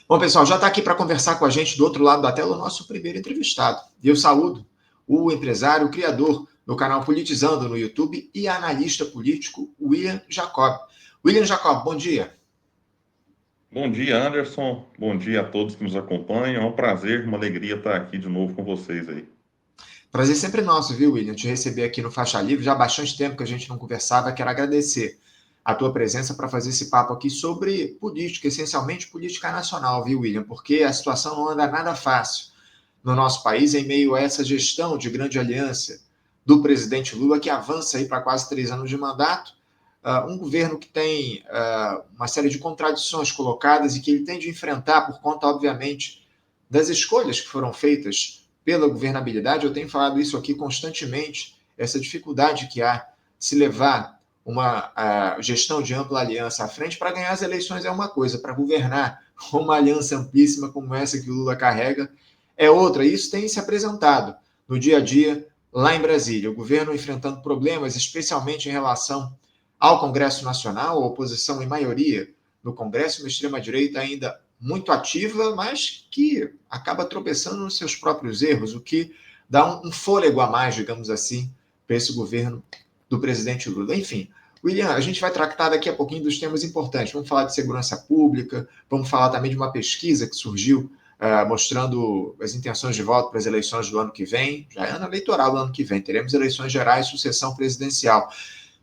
Bom, pessoal, já está aqui para conversar com a gente do outro lado da tela o nosso primeiro entrevistado. E eu saúdo o empresário, o criador do canal Politizando no YouTube e analista político William Jacob. William Jacob, bom dia. Bom dia, Anderson. Bom dia a todos que nos acompanham. É um prazer, uma alegria estar aqui de novo com vocês aí. Prazer sempre nosso, viu, William, te receber aqui no Faixa Livre. Já há bastante tempo que a gente não conversava. Quero agradecer a tua presença para fazer esse papo aqui sobre política, essencialmente política nacional, viu, William? Porque a situação não anda nada fácil no nosso país em meio a essa gestão de grande aliança do presidente Lula, que avança aí para quase 3 anos de mandato, um governo que tem uma série de contradições colocadas e que ele tem de enfrentar por conta, obviamente, das escolhas que foram feitas pela governabilidade. Eu tenho falado isso aqui constantemente, essa dificuldade que há de se levar uma gestão de ampla aliança à frente. Para ganhar as eleições é uma coisa, para governar uma aliança amplíssima como essa que o Lula carrega é outra. Isso tem se apresentado no dia a dia lá em Brasília. O governo enfrentando problemas, especialmente em relação ao Congresso Nacional, a oposição em maioria no Congresso, uma extrema-direita ainda muito ativa, mas que acaba tropeçando nos seus próprios erros, o que dá um fôlego a mais, digamos assim, para esse governo do presidente Lula. Enfim, William, a gente vai tratar daqui a pouquinho dos temas importantes. Vamos falar de segurança pública, vamos falar também de uma pesquisa que surgiu mostrando as intenções de voto para as eleições do ano que vem. Já é ano eleitoral do ano que vem, teremos eleições gerais, sucessão presidencial.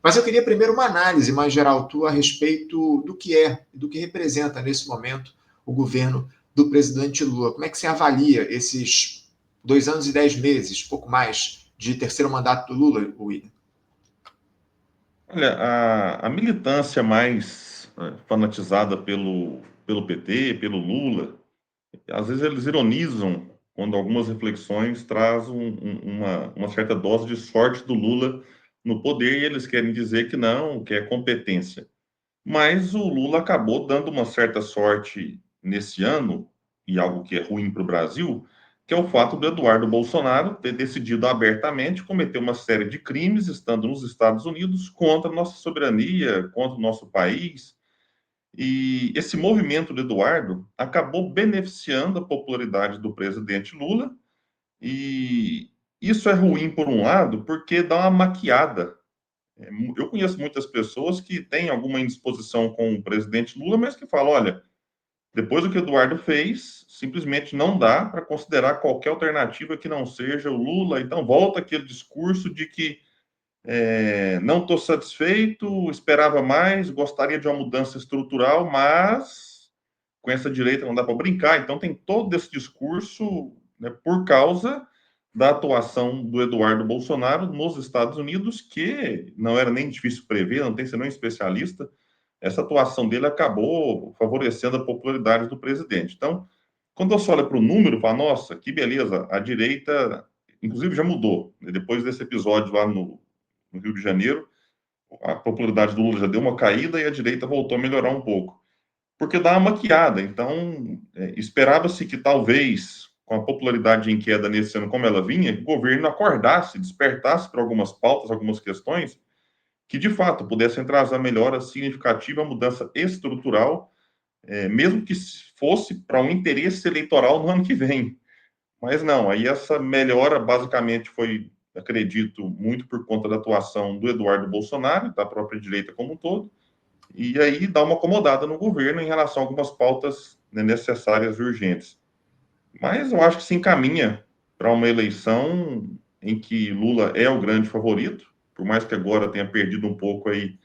Mas eu queria primeiro uma análise mais geral tua a respeito do que é, do que representa nesse momento o governo do presidente Lula. Como é que você avalia esses 2 anos e 10 meses, pouco mais, de terceiro mandato do Lula, William? Olha, a militância mais fanatizada pelo PT, pelo Lula, às vezes eles ironizam quando algumas reflexões trazem uma certa dose de sorte do Lula no poder e eles querem dizer que não, que é competência. Mas o Lula acabou dando uma certa sorte nesse ano, e algo que é ruim para o Brasil, que é o fato do Eduardo Bolsonaro ter decidido abertamente cometer uma série de crimes, estando nos Estados Unidos, contra a nossa soberania, contra o nosso país. E esse movimento do Eduardo acabou beneficiando a popularidade do presidente Lula, e isso é ruim por um lado, porque dá uma maquiada. Eu conheço muitas pessoas que têm alguma indisposição com o presidente Lula, mas que falam: olha, depois do que o Eduardo fez, simplesmente não dá para considerar qualquer alternativa que não seja o Lula. Então, volta aquele discurso de que não estou satisfeito, esperava mais, gostaria de uma mudança estrutural, mas com essa direita não dá para brincar. Então, tem todo esse discurso, né, por causa da atuação do Eduardo Bolsonaro nos Estados Unidos, que não era nem difícil prever, não tem que ser nem especialista. Essa atuação dele acabou favorecendo a popularidade do presidente. Então, quando você olha para o número, fala: nossa, que beleza, a direita, inclusive, já mudou. Depois desse episódio lá no Rio de Janeiro, a popularidade do Lula já deu uma caída e a direita voltou a melhorar um pouco. Porque dá uma maquiada. Então, esperava-se que talvez, com a popularidade em queda nesse ano como ela vinha, o governo acordasse, despertasse para algumas pautas, algumas questões, que de fato pudessem trazer melhora significativa, mudança estrutural, mesmo que fosse para um interesse eleitoral no ano que vem. Mas não, aí essa melhora basicamente foi, acredito, muito por conta da atuação do Eduardo Bolsonaro, da própria direita como um todo, e aí dá uma acomodada no governo em relação a algumas pautas, né, necessárias e urgentes. Mas eu acho que se encaminha para uma eleição em que Lula é o grande favorito, por mais que agora tenha perdido um pouco aí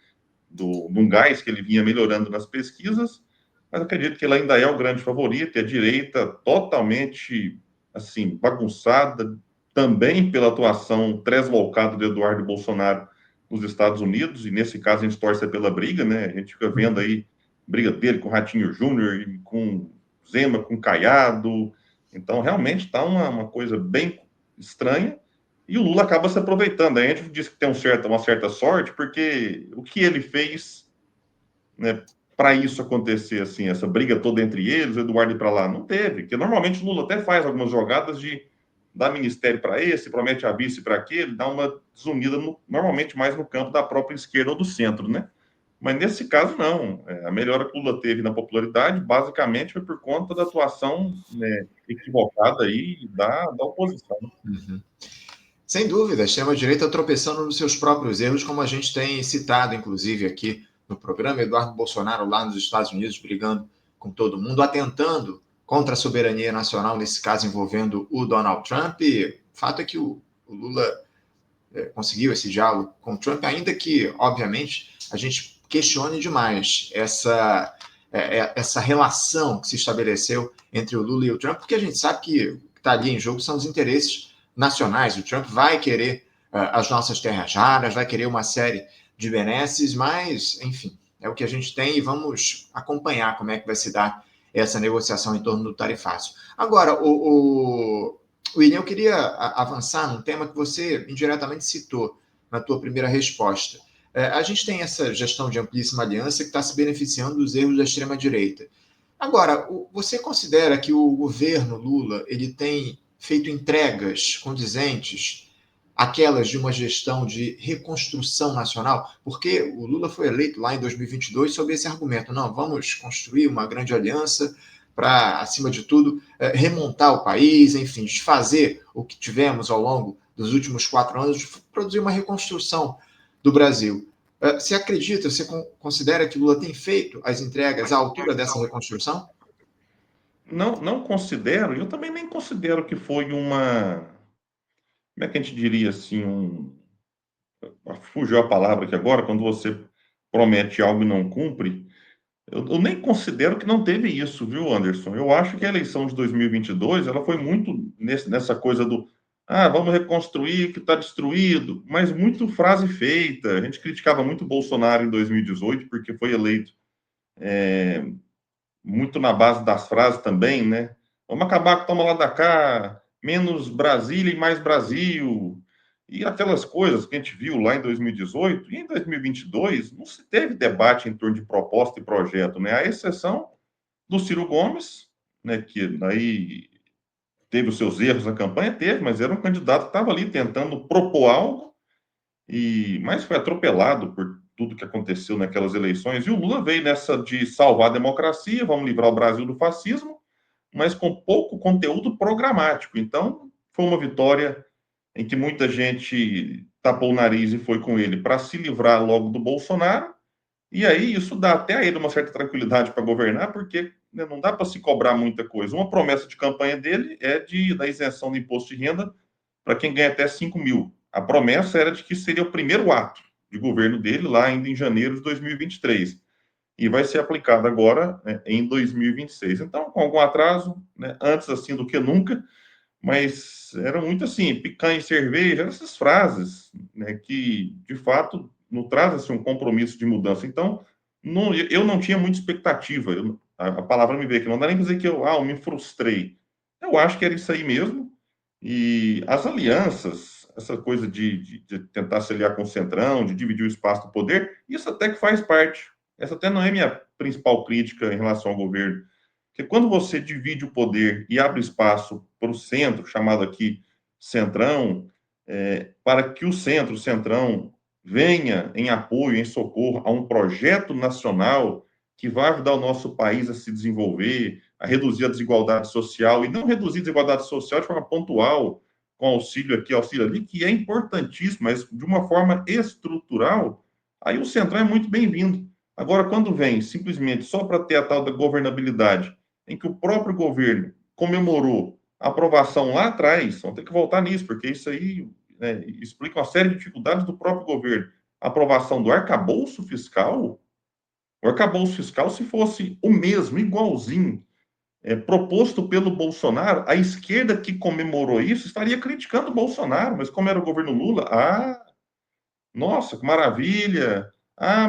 de um gás que ele vinha melhorando nas pesquisas, mas acredito que ele ainda é o grande favorito, e a direita totalmente, assim, bagunçada, também pela atuação tresloucada do Eduardo Bolsonaro nos Estados Unidos, e nesse caso a gente torce pela briga, né? A gente fica vendo aí briga dele com o Ratinho Júnior, e com Zema, com Caiado, então realmente está uma coisa bem estranha, e o Lula acaba se aproveitando. A gente diz que tem uma certa sorte, porque o que ele fez, né, para isso acontecer, assim, essa briga toda entre eles, o Eduardo ir para lá, não teve. Porque normalmente o Lula até faz algumas jogadas de dar ministério para esse, promete a vice para aquele, dá uma desunida, normalmente mais no campo da própria esquerda ou do centro, né? Mas nesse caso, não. A melhora que o Lula teve na popularidade, basicamente, foi por conta da atuação, né, equivocada aí da oposição. Uhum. Sem dúvida, a extrema-direita tropeçando nos seus próprios erros, como a gente tem citado, inclusive, aqui no programa, Eduardo Bolsonaro lá nos Estados Unidos brigando com todo mundo, atentando contra a soberania nacional, nesse caso envolvendo o Donald Trump. E o fato é que o Lula conseguiu esse diálogo com o Trump, ainda que, obviamente, a gente questione demais essa relação que se estabeleceu entre o Lula e o Trump, porque a gente sabe que o que está ali em jogo são os interesses nacionais. O Trump vai querer as nossas terras raras, vai querer uma série de benesses, mas, enfim, é o que a gente tem e vamos acompanhar como é que vai se dar essa negociação em torno do tarifácio. Agora, William, eu queria avançar num tema que você indiretamente citou na tua primeira resposta. A gente tem essa gestão de amplíssima aliança que está se beneficiando dos erros da extrema-direita. Agora, você considera que o governo Lula ele tem feito entregas condizentes àquelas de uma gestão de reconstrução nacional? Porque o Lula foi eleito lá em 2022 sob esse argumento: não, vamos construir uma grande aliança para, acima de tudo, remontar o país, enfim, desfazer o que tivemos ao longo dos últimos 4 anos, produzir uma reconstrução do Brasil. Você acredita, você considera que Lula tem feito as entregas à altura dessa reconstrução? Não, não considero, eu também nem considero que foi uma, como é que a gente diria assim, fugiu a palavra aqui agora, quando você promete algo e não cumpre. Eu nem considero que não teve isso, viu, Anderson? Eu acho que a eleição de 2022 ela foi muito nessa coisa do vamos reconstruir o que está destruído, mas muito frase feita. A gente criticava muito o Bolsonaro em 2018 porque foi eleito muito na base das frases também, né? Vamos acabar com o toma lá da cá, menos Brasília e mais Brasil. E aquelas coisas que a gente viu lá em 2018 e em 2022, não se teve debate em torno de proposta e projeto, né? A exceção do Ciro Gomes, né, que aí teve os seus erros na campanha, teve, mas era um candidato que estava ali tentando propor algo, mas foi atropelado por tudo que aconteceu naquelas eleições. E o Lula veio nessa de salvar a democracia, vamos livrar o Brasil do fascismo, mas com pouco conteúdo programático. Então, foi uma vitória em que muita gente tapou o nariz e foi com ele para se livrar logo do Bolsonaro. E aí isso dá até a ele uma certa tranquilidade para governar, porque, né, não dá para se cobrar muita coisa. Uma promessa de campanha dele é da isenção do imposto de renda para quem ganha até 5 mil. A promessa era de que seria o primeiro ato de governo dele, lá ainda em janeiro de 2023. E vai ser aplicado agora, né, em 2026. Então, com algum atraso, né, antes assim do que nunca, mas era muito assim, picanha e cerveja, essas frases, né, que de fato não trazem assim, um compromisso de mudança. Então, eu não tinha muita expectativa. A palavra me veio aqui, não dá nem para dizer que eu me frustrei. Eu acho que era isso aí mesmo. E as alianças, essa coisa de tentar se aliar com o Centrão, de dividir o espaço do poder, isso até que faz parte. Essa até não é minha principal crítica em relação ao governo. Porque quando você divide o poder e abre espaço para o centro, chamado aqui Centrão, para que o centro, o Centrão, venha em apoio, em socorro a um projeto nacional que vai ajudar o nosso país a se desenvolver, a reduzir a desigualdade social, e não reduzir a desigualdade social de forma pontual, com auxílio aqui, auxílio ali, que é importantíssimo, mas de uma forma estrutural, aí o Centrão é muito bem-vindo. Agora, quando vem simplesmente só para ter a tal da governabilidade, em que o próprio governo comemorou a aprovação lá atrás, vamos ter que voltar nisso, porque isso aí, né, explica uma série de dificuldades do próprio governo. A aprovação do arcabouço fiscal, o arcabouço fiscal, se fosse o mesmo, igualzinho, proposto pelo Bolsonaro, a esquerda que comemorou isso estaria criticando o Bolsonaro, mas como era o governo Lula, nossa, que maravilha,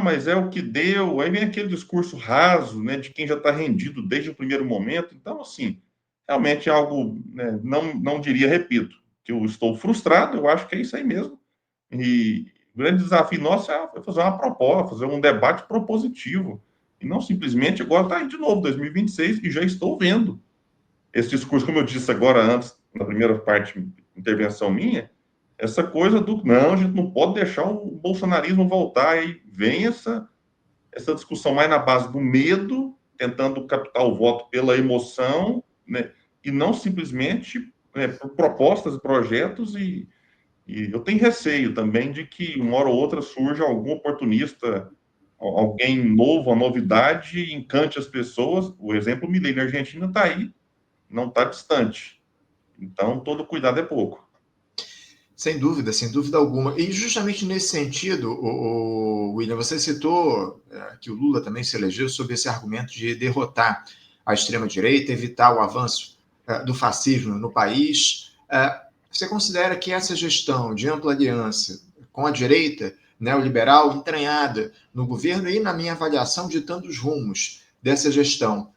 mas é o que deu. Aí vem aquele discurso raso, né, de quem já está rendido desde o primeiro momento. Então, assim, realmente é algo, né, não diria, repito, que eu estou frustrado, eu acho que é isso aí mesmo. E o grande desafio nosso é fazer uma proposta, fazer um debate propositivo. E não simplesmente agora está aí de novo, 2026, e já estou vendo esse discurso, como eu disse agora antes, na primeira parte, intervenção minha, essa coisa do não, a gente não pode deixar o bolsonarismo voltar, e vem essa discussão mais na base do medo, tentando captar o voto pela emoção, né, e não simplesmente por propostas e projetos, e eu tenho receio também de que uma hora ou outra surja algum oportunista, alguém novo, a novidade, encante as pessoas. O exemplo Milei na Argentina está aí, não está distante. Então, todo cuidado é pouco. Sem dúvida alguma. E justamente nesse sentido, William, você citou que o Lula também se elegeu sob esse argumento de derrotar a extrema-direita, evitar o avanço do fascismo no país. Você considera que essa gestão de ampla aliança com a direita neoliberal entranhada no governo e, na minha avaliação, ditando os rumos dessa gestão,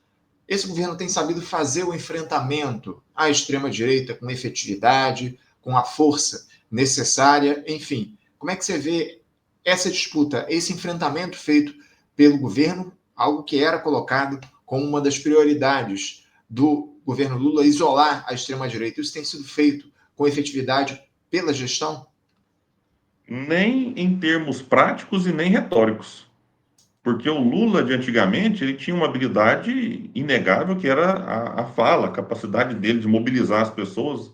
esse governo tem sabido fazer o enfrentamento à extrema-direita com efetividade, com a força necessária, enfim. Como é que você vê essa disputa, esse enfrentamento feito pelo governo, algo que era colocado como uma das prioridades do governo Lula, isolar a extrema-direita? Isso tem sido feito com efetividade pela gestão? Nem em termos práticos e nem retóricos. Porque o Lula de antigamente, ele tinha uma habilidade inegável que era a fala, a capacidade dele de mobilizar as pessoas.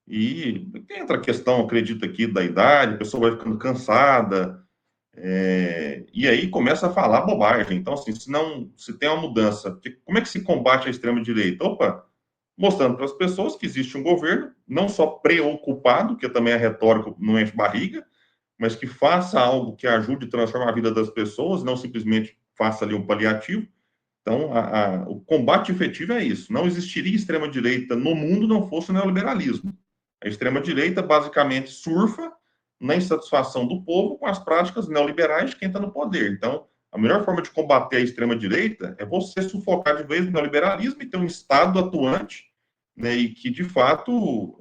E entra a questão, acredito aqui, da idade, a pessoa vai ficando cansada, e aí começa a falar bobagem. Então, assim, se tem uma mudança, como é que se combate a extrema-direita? Opa, mostrando para as pessoas que existe um governo, não só preocupado, que também é retórico, não enche barriga, mas que faça algo que ajude a transformar a vida das pessoas, não simplesmente faça ali um paliativo. Então, o combate efetivo é isso. Não existiria extrema-direita no mundo não fosse o neoliberalismo. A extrema-direita basicamente surfa na insatisfação do povo com as práticas neoliberais de quem está no poder. Então, a melhor forma de combater a extrema-direita é você sufocar de vez o neoliberalismo e ter um Estado atuante, né, e que, de fato,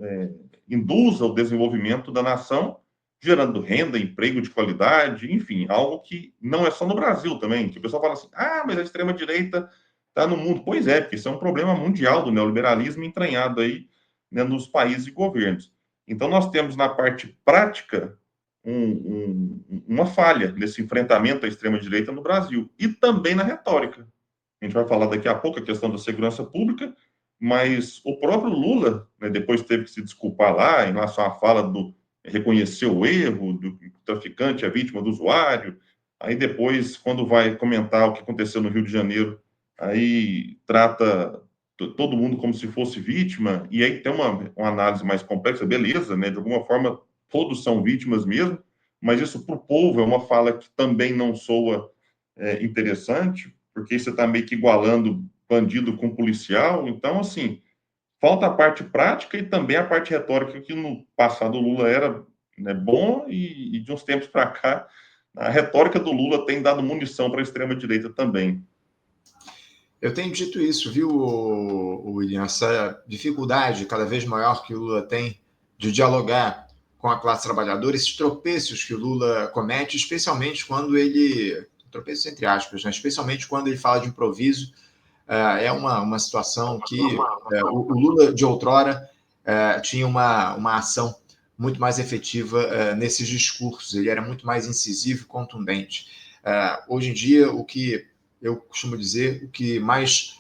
induza o desenvolvimento da nação, gerando renda, emprego de qualidade, enfim, algo que não é só no Brasil também, que o pessoal fala assim, mas a extrema-direita está no mundo. Pois é, porque isso é um problema mundial do neoliberalismo entranhado aí, né, nos países e governos. Então, nós temos na parte prática uma falha nesse enfrentamento à extrema-direita no Brasil, e também na retórica. A gente vai falar daqui a pouco a questão da segurança pública, mas o próprio Lula, né, depois teve que se desculpar lá em relação à fala do reconhecer o erro do traficante, a vítima do usuário. Aí depois, quando vai comentar o que aconteceu no Rio de Janeiro, aí trata todo mundo como se fosse vítima, e aí tem uma análise mais complexa, beleza, né? De alguma forma, todos são vítimas mesmo, mas isso para o povo é uma fala que também não soa interessante, porque você está meio que igualando bandido com policial. Então, assim, falta a parte prática e também a parte retórica, que no passado o Lula era, né, bom, e de uns tempos para cá, a retórica do Lula tem dado munição para a extrema-direita também. Eu tenho dito isso, viu, William? Essa dificuldade cada vez maior que o Lula tem de dialogar com a classe trabalhadora, esses tropeços que o Lula comete, especialmente quando ele. Tropeços entre aspas, né? Especialmente quando ele fala de improviso, é uma situação que o Lula de outrora tinha uma ação muito mais efetiva nesses discursos, ele era muito mais incisivo e contundente. Hoje em dia, o que eu costumo dizer, o que mais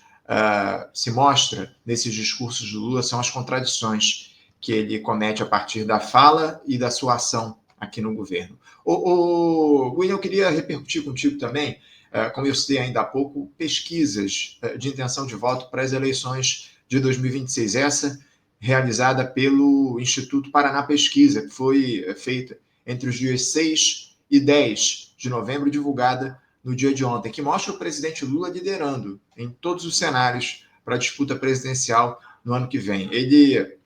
se mostra nesses discursos do Lula são as contradições que ele comete a partir da fala e da sua ação aqui no governo. William, eu queria repercutir contigo também, como eu citei ainda há pouco, pesquisas de intenção de voto para as eleições de 2026. Essa realizada pelo Instituto Paraná Pesquisa, que foi feita entre os dias 6 e 10 de novembro, divulgada no dia de ontem, que mostra o presidente Lula liderando em todos os cenários para a disputa presidencial no ano que vem. Ele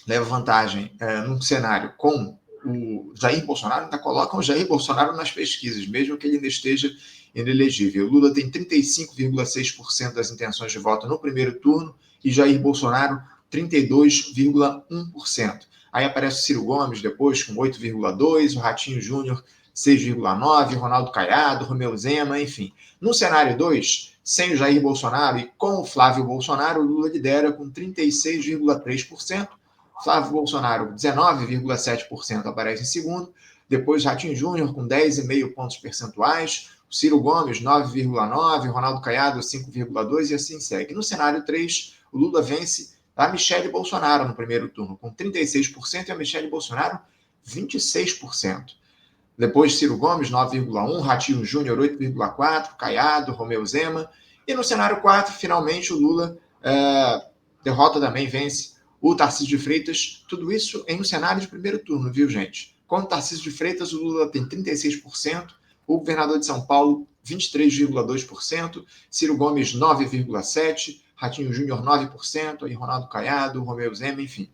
leva vantagem num cenário com o Jair Bolsonaro, ainda colocam o Jair Bolsonaro nas pesquisas, mesmo que ele ainda esteja inelegível. O Lula tem 35,6% das intenções de voto no primeiro turno e Jair Bolsonaro 32,1%. Aí aparece o Ciro Gomes depois com 8,2%, o Ratinho Júnior 6,9%, Ronaldo Caiado, Romeu Zema, enfim. No cenário 2, sem o Jair Bolsonaro e com o Flávio Bolsonaro, o Lula lidera com 36,3%, Flávio Bolsonaro, 19,7% aparece em segundo, depois Ratinho Júnior com 10,5 pontos percentuais, Ciro Gomes, 9,9%, Ronaldo Caiado, 5,2%, e assim segue. No cenário 3, o Lula vence a Michele Bolsonaro no primeiro turno, com 36%, e a Michele Bolsonaro, 26%. Depois, Ciro Gomes, 9,1%, Ratinho Júnior, 8,4%, Caiado, Romeu Zema. E no cenário 4, finalmente, o Lula derrota também, vence o Tarcísio de Freitas. Tudo isso em um cenário de primeiro turno, viu, gente? Com o Tarcísio de Freitas, o Lula tem 36%, o governador de São Paulo, 23,2%, Ciro Gomes, 9,7%, Ratinho Júnior, 9%, aí Ronaldo Caiado, Romeu Zema, enfim.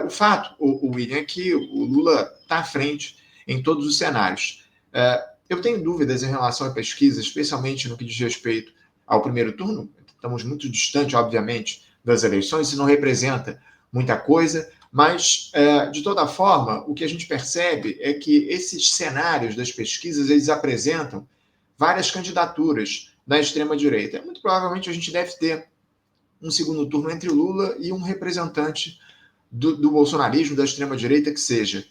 O fato, o William, é que o Lula está à frente em todos os cenários. Eu tenho dúvidas em relação à pesquisa, especialmente no que diz respeito ao primeiro turno. Estamos muito distante, obviamente, das eleições, isso não representa muita coisa, mas, de toda forma, o que a gente percebe é que esses cenários das pesquisas, eles apresentam várias candidaturas da extrema-direita. Muito provavelmente a gente deve ter um segundo turno entre o Lula e um representante do bolsonarismo, da extrema-direita, que seja.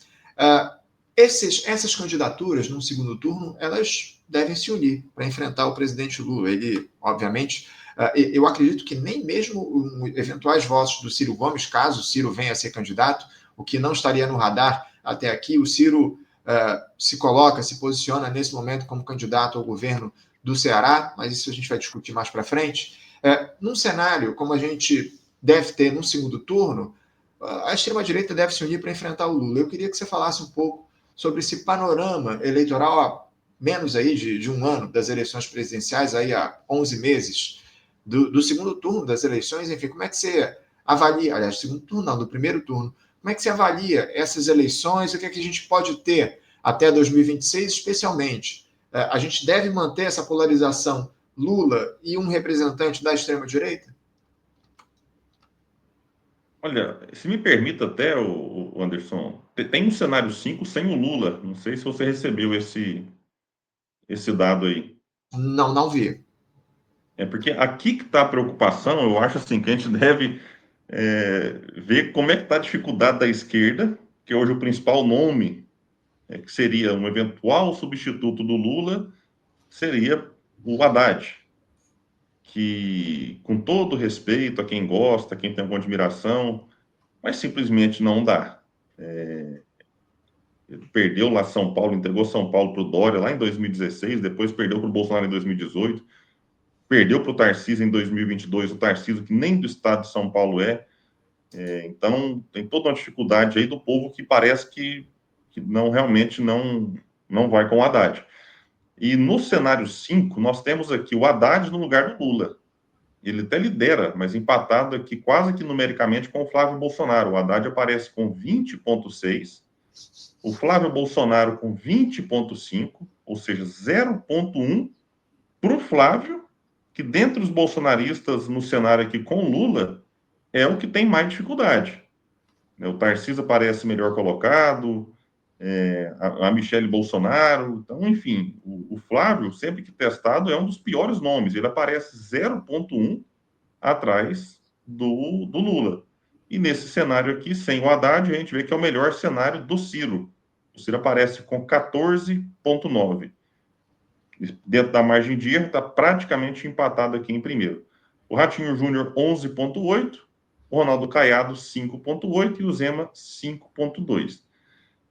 Essas candidaturas, num segundo turno, elas devem se unir para enfrentar o presidente Lula. Ele, obviamente, eu acredito que nem mesmo eventuais votos do Ciro Gomes, caso o Ciro venha a ser candidato, o que não estaria no radar até aqui, o Ciro se posiciona nesse momento como candidato ao governo do Ceará, mas isso a gente vai discutir mais para frente. Num cenário como a gente deve ter num segundo turno, a extrema-direita deve se unir para enfrentar o Lula. Eu queria que você falasse um pouco sobre esse panorama eleitoral há menos aí de um ano das eleições presidenciais, aí há 11 meses, do segundo turno das eleições, enfim, como é que você avalia, aliás, segundo turno não, do primeiro turno, como é que você avalia essas eleições, o que é que a gente pode ter até 2026, especialmente? A gente deve manter essa polarização Lula e um representante da extrema-direita? Olha, se me permite até, o Anderson, tem um cenário 5 sem o Lula. Não sei se você recebeu esse dado aí. Não, não vi. É porque aqui que está a preocupação, eu acho assim, que a gente deve ver como é que está a dificuldade da esquerda, que hoje o principal nome, que seria um eventual substituto do Lula, seria o Haddad, que, com todo respeito a quem gosta, a quem tem alguma admiração, mas simplesmente não dá. Ele perdeu lá São Paulo, entregou São Paulo para o Dória lá em 2016, depois perdeu para o Bolsonaro em 2018, perdeu para o Tarcísio em 2022, o Tarcísio que nem do estado de São Paulo então tem toda uma dificuldade aí do povo que parece que não realmente não vai com o Haddad. E no cenário 5, nós temos aqui o Haddad no lugar do Lula. Ele até lidera, mas empatado aqui quase que numericamente com o Flávio Bolsonaro. O Haddad aparece com 20,6%, o Flávio Bolsonaro com 20,5%, ou seja, 0,1% para o Flávio, que dentre os bolsonaristas no cenário aqui com Lula, é o que tem mais dificuldade. O Tarcísio aparece melhor colocado, a Michele Bolsonaro, então, enfim, o Flávio, sempre que testado, é um dos piores nomes. Ele aparece 0,1% atrás do Lula. E nesse cenário aqui, sem o Haddad, a gente vê que é o melhor cenário do Ciro. O Ciro aparece com 14,9%. Dentro da margem de erro, está praticamente empatado aqui em primeiro. O Ratinho Júnior, 11,8%, o Ronaldo Caiado, 5,8% e o Zema, 5,2%.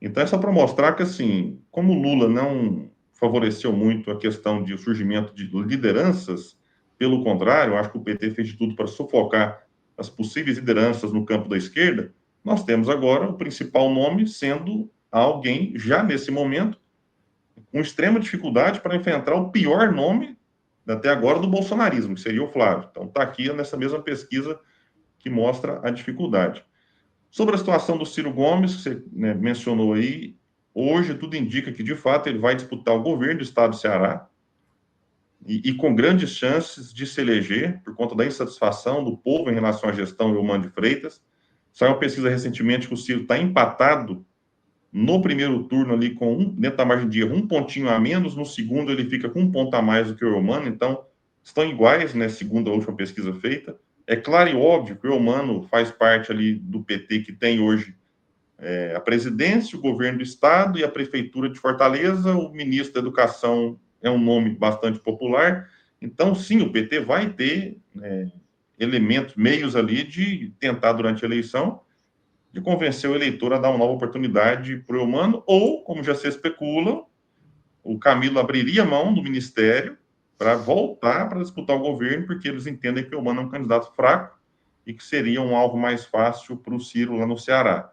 Então, é só para mostrar que, assim, como o Lula não favoreceu muito a questão de surgimento de lideranças, pelo contrário, eu acho que o PT fez de tudo para sufocar as possíveis lideranças no campo da esquerda, nós temos agora o principal nome sendo alguém, já nesse momento, com extrema dificuldade para enfrentar o pior nome até agora do bolsonarismo, que seria o Flávio. Então, está aqui nessa mesma pesquisa que mostra a dificuldade. Sobre a situação do Ciro Gomes, que você mencionou aí, hoje tudo indica que, de fato, ele vai disputar o governo do estado do Ceará e com grandes chances de se eleger por conta da insatisfação do povo em relação à gestão do Eumano de Freitas. Saiu uma pesquisa recentemente que o Ciro está empatado no primeiro turno ali dentro da margem de erro, um pontinho a menos, no segundo ele fica com um ponto a mais do que o Eumano, então estão iguais, né, segundo a última pesquisa feita. É claro e óbvio que o Eumano faz parte ali do PT que tem hoje a presidência, o governo do estado e a prefeitura de Fortaleza, o ministro da Educação é um nome bastante popular. Então, sim, o PT vai ter elementos, meios ali de tentar, durante a eleição, de convencer o eleitor a dar uma nova oportunidade para o Eumano, ou, como já se especula, o Camilo abriria mão do ministério para voltar para disputar o governo, porque eles entendem que o Eumano é um candidato fraco e que seria um alvo mais fácil para o Ciro lá no Ceará.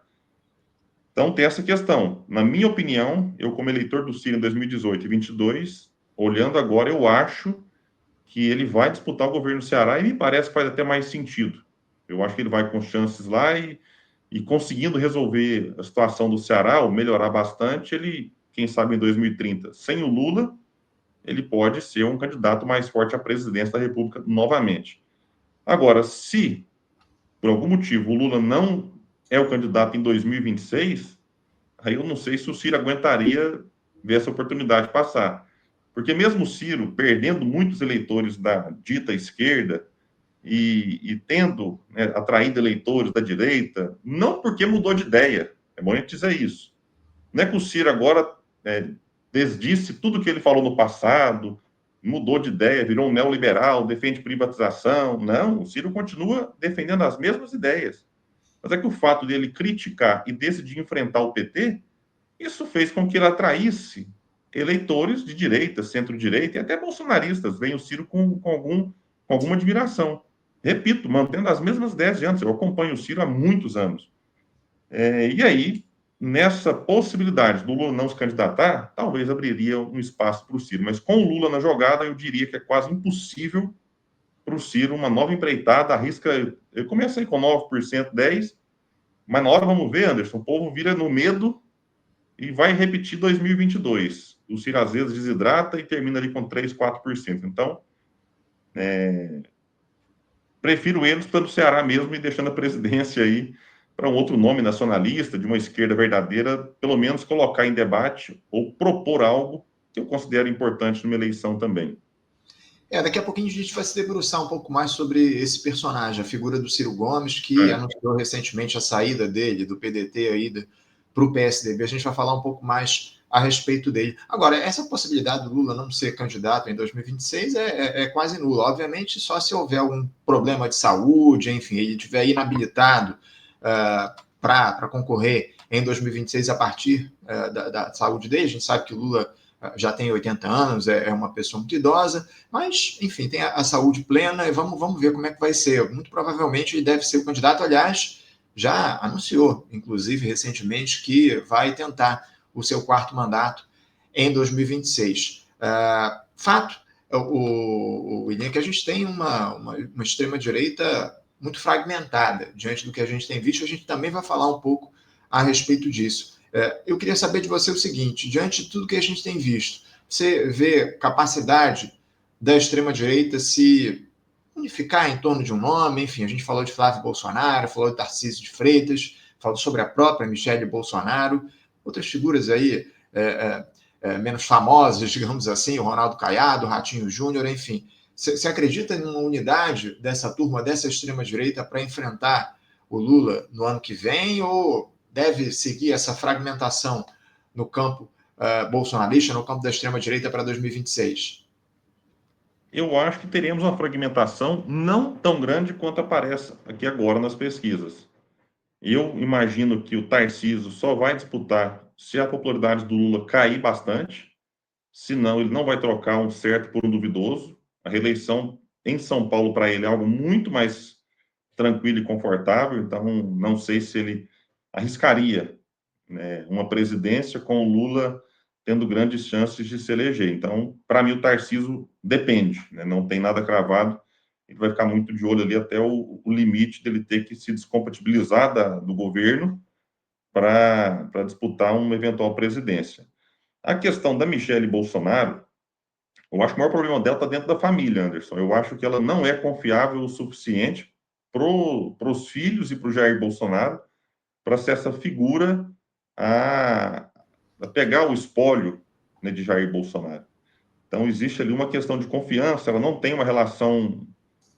Então, tem essa questão. Na minha opinião, eu, como eleitor do Ciro em 2018 e 2022, olhando agora, eu acho que ele vai disputar o governo do Ceará e me parece que faz até mais sentido. Eu acho que ele vai com chances lá e conseguindo resolver a situação do Ceará, ou melhorar bastante, ele, quem sabe em 2030, sem o Lula, ele pode ser um candidato mais forte à presidência da República novamente. Agora, se por algum motivo o Lula não é o candidato em 2026, aí eu não sei se o Ciro aguentaria ver essa oportunidade passar. Porque mesmo o Ciro perdendo muitos eleitores da dita esquerda e tendo, né, atraído eleitores da direita, não porque mudou de ideia, é bom a gente dizer isso. Não é que o Ciro agora desdisse tudo que ele falou no passado, mudou de ideia, virou um neoliberal, defende privatização. Não, o Ciro continua defendendo as mesmas ideias. Mas é que o fato dele criticar e decidir enfrentar o PT, isso fez com que ele atraísse eleitores de direita, centro-direita e até bolsonaristas. Vem o Ciro com alguma admiração. Repito, mantendo as mesmas ideias de antes. Eu acompanho o Ciro há muitos anos. E aí, nessa possibilidade do Lula não se candidatar, talvez abriria um espaço para o Ciro. Mas com o Lula na jogada, eu diria que é quase impossível para o Ciro uma nova empreitada. Arrisca. Eu comecei com 9%, 10%, mas na hora vamos ver, Anderson, o povo vira no medo e vai repetir 2022. O Ciro às vezes desidrata e termina ali com 3, 4%. Então, prefiro eles pelo Ceará mesmo e deixando a presidência aí para um outro nome nacionalista, de uma esquerda verdadeira, pelo menos colocar em debate ou propor algo que eu considero importante numa eleição também. Daqui a pouquinho a gente vai se debruçar um pouco mais sobre esse personagem, a figura do Ciro Gomes, que anunciou recentemente a saída dele, do PDT, aí para o PSDB. A gente vai falar um pouco mais a respeito dele. Agora, essa possibilidade do Lula não ser candidato em 2026 é quase nula. Obviamente, só se houver algum problema de saúde, enfim, ele estiver inabilitado para concorrer em 2026 a partir da saúde dele. A gente sabe que o Lula já tem 80 anos, é uma pessoa muito idosa, mas, enfim, tem a saúde plena e vamos ver como é que vai ser. Muito provavelmente ele deve ser o candidato, aliás, já anunciou, inclusive, recentemente, que vai tentar o seu quarto mandato em 2026. Fato, o William, que a gente tem uma extrema-direita muito fragmentada diante do que a gente tem visto. A gente também vai falar um pouco a respeito disso. Eu queria saber de você o seguinte: diante de tudo que a gente tem visto, você vê capacidade da extrema-direita se unificar em torno de um nome? Enfim, a gente falou de Flávio Bolsonaro, falou de Tarcísio de Freitas, falou sobre a própria Michele Bolsonaro, outras figuras aí menos famosas, digamos assim, o Ronaldo Caiado, o Ratinho Júnior, enfim. Você acredita em uma unidade dessa turma, dessa extrema-direita, para enfrentar o Lula no ano que vem, ou deve seguir essa fragmentação no campo bolsonarista, no campo da extrema-direita para 2026? Eu acho que teremos uma fragmentação não tão grande quanto aparece aqui agora nas pesquisas. Eu imagino que o Tarcísio só vai disputar se a popularidade do Lula cair bastante, senão ele não vai trocar um certo por um duvidoso. A reeleição em São Paulo para ele é algo muito mais tranquilo e confortável, então não sei se ele arriscaria, né, uma presidência com o Lula tendo grandes chances de se eleger. Então, para mim, o Tarcísio depende, né, não tem nada cravado, ele vai ficar muito de olho ali até o limite dele ter que se descompatibilizar do governo para disputar uma eventual presidência. A questão da Michele Bolsonaro, eu acho que o maior problema dela está dentro da família, Anderson. Eu acho que ela não é confiável o suficiente para os filhos e para o Jair Bolsonaro para ser essa figura a, a pegar o espólio, né, de Jair Bolsonaro. Então, existe ali uma questão de confiança, ela não tem uma relação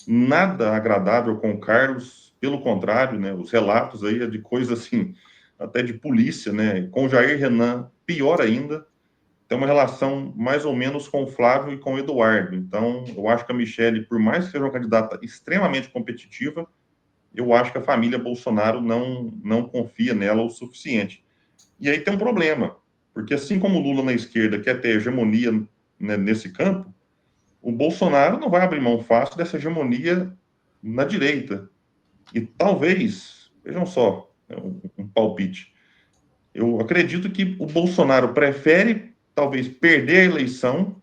nada agradável com o Carlos, pelo contrário, né, os relatos aí é de coisa assim, até de polícia, né, com o Jair Renan, pior ainda. tem uma relação mais ou menos com o Flávio e com o Eduardo. Então, eu acho que a Michelle, por mais que seja uma candidata extremamente competitiva, eu acho que a família Bolsonaro não confia nela o suficiente. E aí tem um problema, porque assim como o Lula na esquerda quer ter hegemonia, né, nesse campo, o Bolsonaro não vai abrir mão fácil dessa hegemonia na direita. E talvez, vejam só, é um palpite, eu acredito que o Bolsonaro prefere talvez perder a eleição,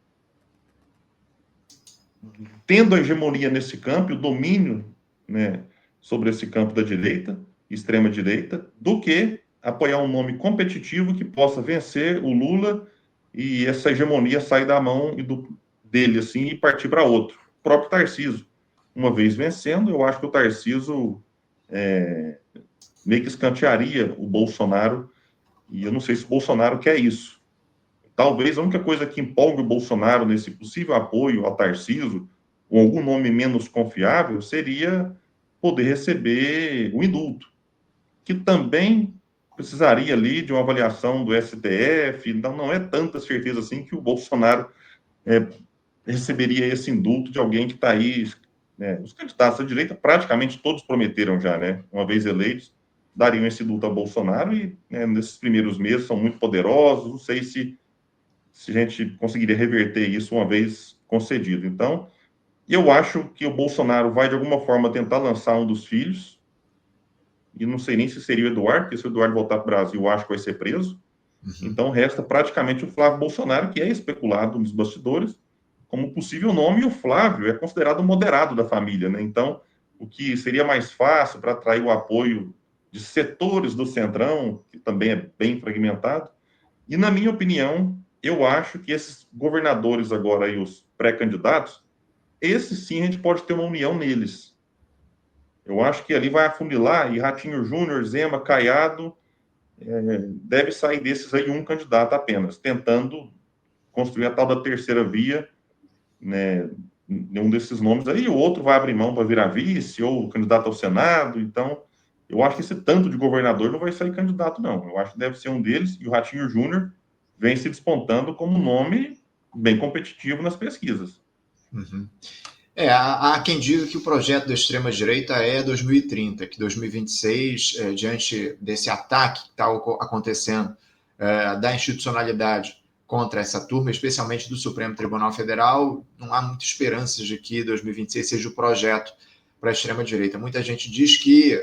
tendo a hegemonia nesse campo, o domínio, né, sobre esse campo da direita, extrema direita, do que apoiar um nome competitivo que possa vencer o Lula e essa hegemonia sair da mão dele assim e partir para outro. O próprio Tarcísio, uma vez vencendo, eu acho que o Tarcísio meio que escantearia o Bolsonaro, e eu não sei se o Bolsonaro quer isso. Talvez a única coisa que empolgue o Bolsonaro nesse possível apoio ao Tarcísio, ou algum nome menos confiável, seria poder receber o indulto, que também precisaria ali de uma avaliação do STF, então não é tanta certeza assim que o Bolsonaro receberia esse indulto de alguém que está aí, né? Os candidatos da direita praticamente todos prometeram já, né? Uma vez eleitos, dariam esse indulto a Bolsonaro e, né, nesses primeiros meses são muito poderosos, não sei se a gente conseguiria reverter isso uma vez concedido. Então, eu acho que o Bolsonaro vai, de alguma forma, tentar lançar um dos filhos, e não sei nem se seria o Eduardo, porque se o Eduardo voltar para o Brasil, eu acho que vai ser preso. Então, resta praticamente o Flávio Bolsonaro, que é especulado nos bastidores como possível nome, e o Flávio é considerado o moderado da família, né? Então, o que seria mais fácil para atrair o apoio de setores do Centrão, que também é bem fragmentado. E, na minha opinião, eu acho que esses governadores agora e os pré-candidatos, esses sim a gente pode ter uma união neles. Eu acho que ali vai afunilar e Ratinho Júnior, Zema, Caiado, deve sair desses aí um candidato apenas, tentando construir a tal da terceira via, né, um desses nomes aí, o outro vai abrir mão para virar vice ou candidato ao Senado. Então, eu acho que esse tanto de governador não vai sair candidato, não. Eu acho que deve ser um deles, e o Ratinho Júnior vem se despontando como um nome bem competitivo nas pesquisas. Uhum. Há quem diga que o projeto da extrema-direita é 2030, que 2026, diante desse ataque que está acontecendo, da institucionalidade contra essa turma, especialmente do Supremo Tribunal Federal, não há muita esperança de que 2026 seja o projeto para a extrema-direita. Muita gente diz que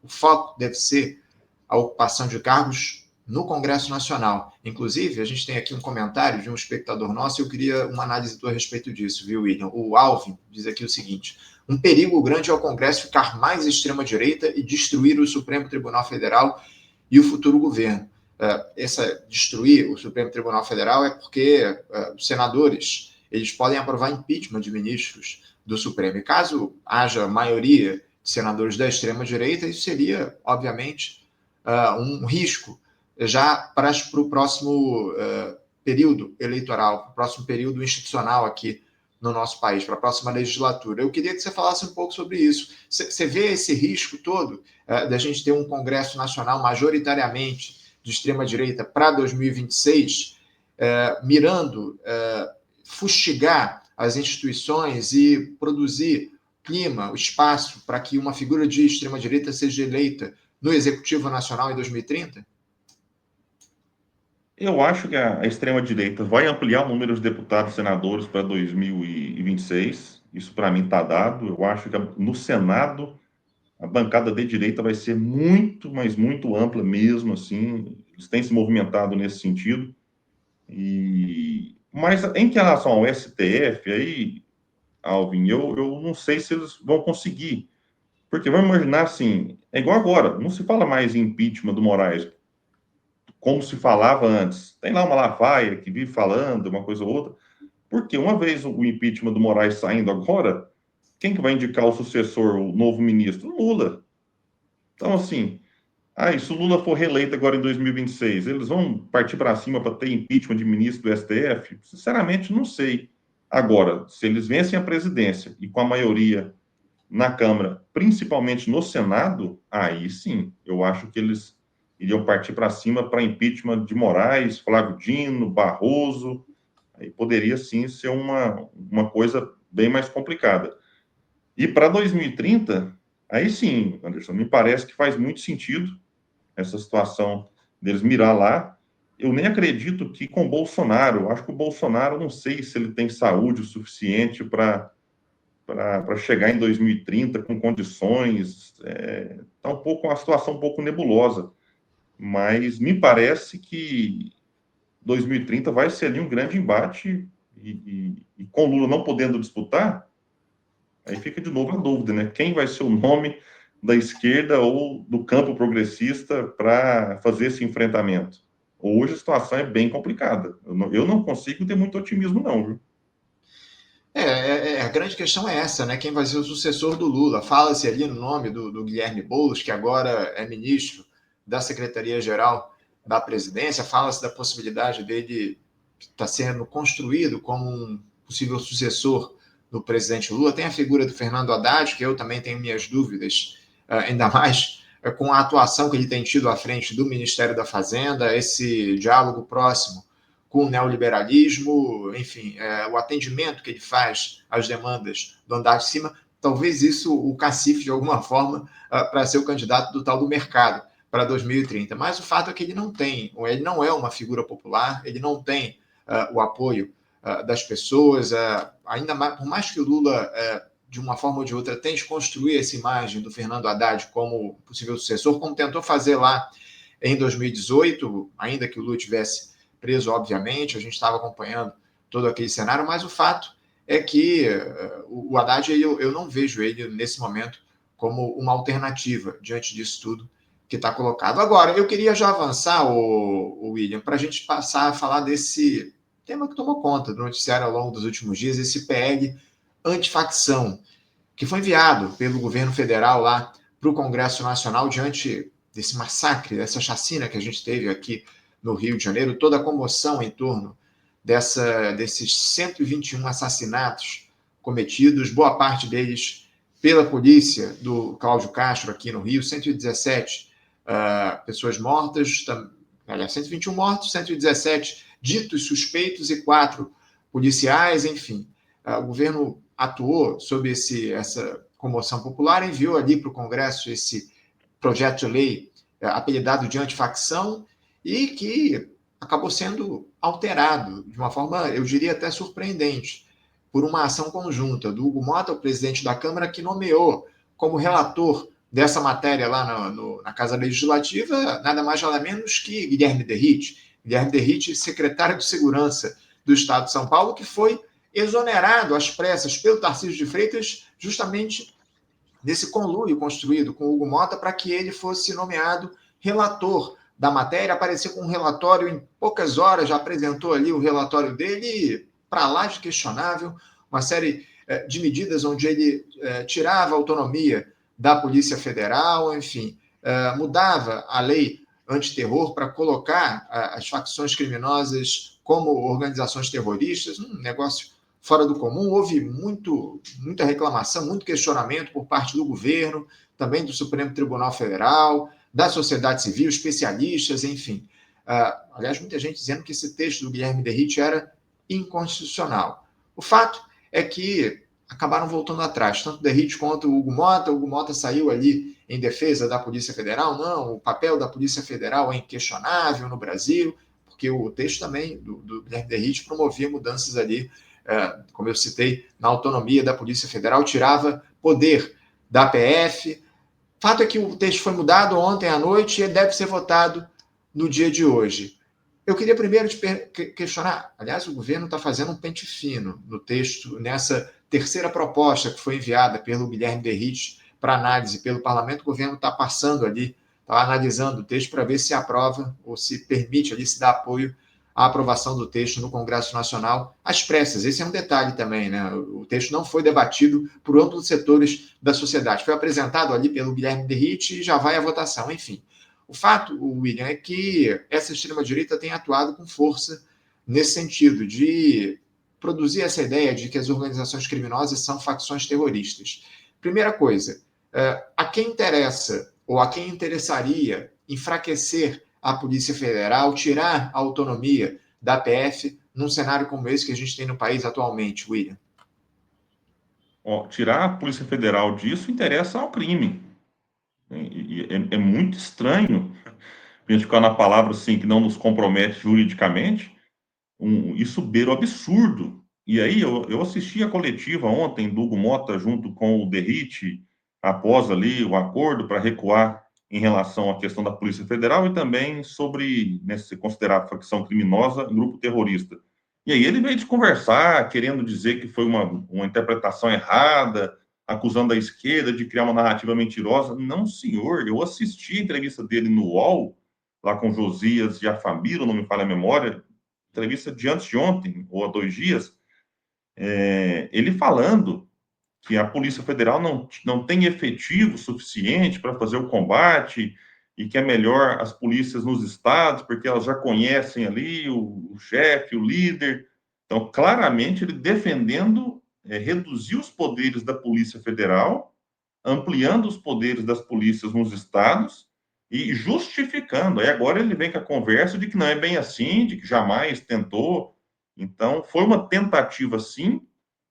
o foco deve ser a ocupação de cargos no Congresso Nacional. Inclusive, a gente tem aqui um comentário de um espectador nosso e eu queria uma análise tua a respeito disso, viu, William? O Alvin diz aqui o seguinte: um perigo grande é o Congresso ficar mais extrema-direita e destruir o Supremo Tribunal Federal e o futuro governo. Destruir o Supremo Tribunal Federal é porque os senadores eles podem aprovar impeachment de ministros do Supremo. E caso haja maioria de senadores da extrema-direita, isso seria, obviamente, um risco já para o próximo período eleitoral, para o próximo período institucional aqui no nosso país, para a próxima legislatura. Eu queria que você falasse um pouco sobre isso. Você vê esse risco todo da gente ter um Congresso Nacional majoritariamente de extrema-direita para 2026, mirando fustigar as instituições e produzir clima, espaço para que uma figura de extrema-direita seja eleita no Executivo Nacional em 2030? Eu acho que a extrema-direita vai ampliar o número de deputados e senadores para 2026. Isso, para mim, está dado. Eu acho que no Senado a bancada de direita vai ser muito, mas muito ampla mesmo, assim. Eles têm se movimentado nesse sentido. Mas em relação ao STF, aí, Alvin, eu não sei se eles vão conseguir. Porque vamos imaginar assim, é igual agora, não se fala mais em impeachment do Moraes, como se falava antes. Tem lá uma Malafaia que vive falando uma coisa ou outra, porque uma vez o impeachment do Moraes saindo agora, quem que vai indicar o sucessor, o novo ministro? Lula. Então, assim, se o Lula for reeleito agora em 2026, eles vão partir para cima para ter impeachment de ministro do STF? Sinceramente, não sei. Agora, se eles vencem a presidência e com a maioria na Câmara, principalmente no Senado, aí sim, eu acho que eles iriam partir para cima para impeachment de Moraes, Flávio Dino, Barroso. Aí poderia, sim, ser uma coisa bem mais complicada. E para 2030, aí sim, Anderson, me parece que faz muito sentido essa situação deles mirar lá. Eu nem acredito que com Bolsonaro, eu acho que o Bolsonaro, não sei se ele tem saúde o suficiente para chegar em 2030 com condições. Tá uma situação um pouco nebulosa, mas me parece que 2030 vai ser ali um grande embate e com Lula não podendo disputar, aí fica de novo a dúvida, né? Quem vai ser o nome da esquerda ou do campo progressista para fazer esse enfrentamento? Hoje a situação é bem complicada. Eu não consigo ter muito otimismo, não, viu? A grande questão é essa, né? Quem vai ser o sucessor do Lula? Fala-se ali no nome do Guilherme Boulos, que agora é ministro da Secretaria-Geral da Presidência, fala-se da possibilidade dele estar sendo construído como um possível sucessor do presidente Lula. Tem a figura do Fernando Haddad, que eu também tenho minhas dúvidas, ainda mais com a atuação que ele tem tido à frente do Ministério da Fazenda, esse diálogo próximo com o neoliberalismo, enfim, o atendimento que ele faz às demandas do andar de cima, talvez isso o cacife de alguma forma para ser o candidato do tal do mercado para 2030. Mas o fato é que ele não é uma figura popular, ele não tem o apoio das pessoas, ainda mais, por mais que o Lula, de uma forma ou de outra, tente construir essa imagem do Fernando Haddad como possível sucessor, como tentou fazer lá em 2018, ainda que o Lula tivesse preso, obviamente, a gente estava acompanhando todo aquele cenário, mas o fato é que o Haddad, eu não vejo ele, nesse momento, como uma alternativa diante disso tudo que está colocado. Agora, eu queria já avançar, o William, para a gente passar a falar desse tema que tomou conta do noticiário ao longo dos últimos dias, esse PL antifacção, que foi enviado pelo governo federal lá para o Congresso Nacional diante desse massacre, dessa chacina que a gente teve aqui no Rio de Janeiro, toda a comoção em torno desses 121 assassinatos cometidos, boa parte deles pela polícia do Cláudio Castro aqui no Rio, 117 pessoas mortas, aliás, 121 mortos, 117 ditos suspeitos e 4 policiais, enfim. O governo atuou sob essa comoção popular, enviou ali para o Congresso esse projeto de lei apelidado de antifacção e que acabou sendo alterado de uma forma, eu diria, até surpreendente, por uma ação conjunta do Hugo Mota, o presidente da Câmara, que nomeou como relator dessa matéria lá na Casa Legislativa, nada mais nada menos que Guilherme Derrite. Guilherme Derrite, secretário de Segurança do Estado de São Paulo, que foi exonerado às pressas pelo Tarcísio de Freitas, justamente desse conluio construído com o Hugo Mota para que ele fosse nomeado relator da matéria, apareceu com um relatório em poucas horas, já apresentou ali o relatório dele, para lá de questionável, uma série de medidas onde ele tirava a autonomia da Polícia Federal, enfim, mudava a lei antiterror para colocar as facções criminosas como organizações terroristas, um negócio fora do comum. Houve muita reclamação, muito questionamento por parte do governo, também do Supremo Tribunal Federal, da sociedade civil, especialistas, enfim. Aliás, muita gente dizendo que esse texto do Guilherme Derrite era inconstitucional. O fato é que acabaram voltando atrás, tanto Derrite quanto o Hugo Mota. O Hugo Mota saiu ali em defesa da Polícia Federal. Não, o papel da Polícia Federal é inquestionável no Brasil, porque o texto também do Guilherme Derrite promovia mudanças ali, como eu citei, na autonomia da Polícia Federal, tirava poder da PF. Fato é que o texto foi mudado ontem à noite e ele deve ser votado no dia de hoje. Eu queria primeiro te questionar, aliás, o governo está fazendo um pente fino no texto, nessa terceira proposta que foi enviada pelo Guilherme Derrite para análise pelo parlamento. O governo está passando ali, está analisando o texto para ver se aprova ou se permite ali, se dá apoio à aprovação do texto no Congresso Nacional às pressas. Esse é um detalhe também, né? O texto não foi debatido por amplos setores da sociedade. Foi apresentado ali pelo Guilherme Derrite e já vai à votação, enfim. O fato, William, é que essa extrema-direita tem atuado com força nesse sentido, de produzir essa ideia de que as organizações criminosas são facções terroristas. Primeira coisa, a quem interessa ou a quem interessaria enfraquecer a Polícia Federal, tirar a autonomia da PF num cenário como esse que a gente tem no país atualmente, William? Tirar a Polícia Federal disso interessa ao crime. É muito estranho a gente ficar na palavra assim, que não nos compromete juridicamente, isso beira o absurdo. E aí eu assisti a coletiva ontem do Hugo Mota junto com o Derrite, após ali o acordo para recuar em relação à questão da Polícia Federal e também sobre, né, ser considerado facção criminosa, grupo terrorista. E aí ele veio desconversar, querendo dizer que foi uma interpretação errada, acusando a esquerda de criar uma narrativa mentirosa. Não, senhor, eu assisti a entrevista dele no UOL, lá com Josias e a Família, não me falha a memória, entrevista de antes de ontem, ou há 2 dias, ele falando que a Polícia Federal não tem efetivo suficiente para fazer o combate e que é melhor as polícias nos estados, porque elas já conhecem ali o chefe, o líder. Então, claramente, ele defendendo reduzir os poderes da Polícia Federal, ampliando os poderes das polícias nos estados e justificando. Aí agora ele vem com a conversa de que não é bem assim, de que jamais tentou. Então, foi uma tentativa, sim,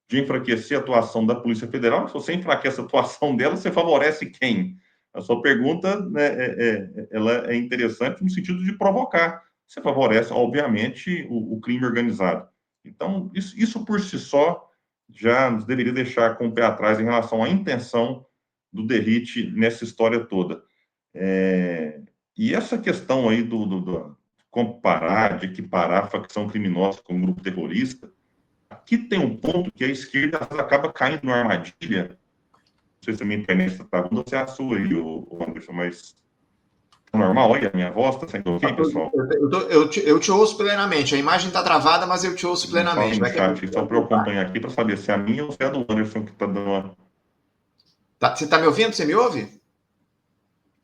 de enfraquecer a atuação da Polícia Federal. Se você enfraquece a atuação dela, você favorece quem? A sua pergunta, né, ela é interessante no sentido de provocar. Você favorece, obviamente, o crime organizado. Então, isso por si só já nos deveria deixar com o pé atrás em relação à intenção do Derrite nessa história toda. E essa questão aí do comparar, de equiparar a facção criminosa com um grupo terrorista, aqui tem um ponto que a esquerda acaba caindo numa armadilha. Não sei se a minha internet está travando, ou se é a sua aí, o Anderson, mas tá normal? Olha, a minha voz está saindo ok, pessoal? Eu te ouço plenamente. A imagem está travada, mas eu te ouço Me fala plenamente. no chat, só para eu acompanhar aqui, para saber se é a minha ou se é a do Anderson que está dando uma... Você está me ouvindo? Você me ouve?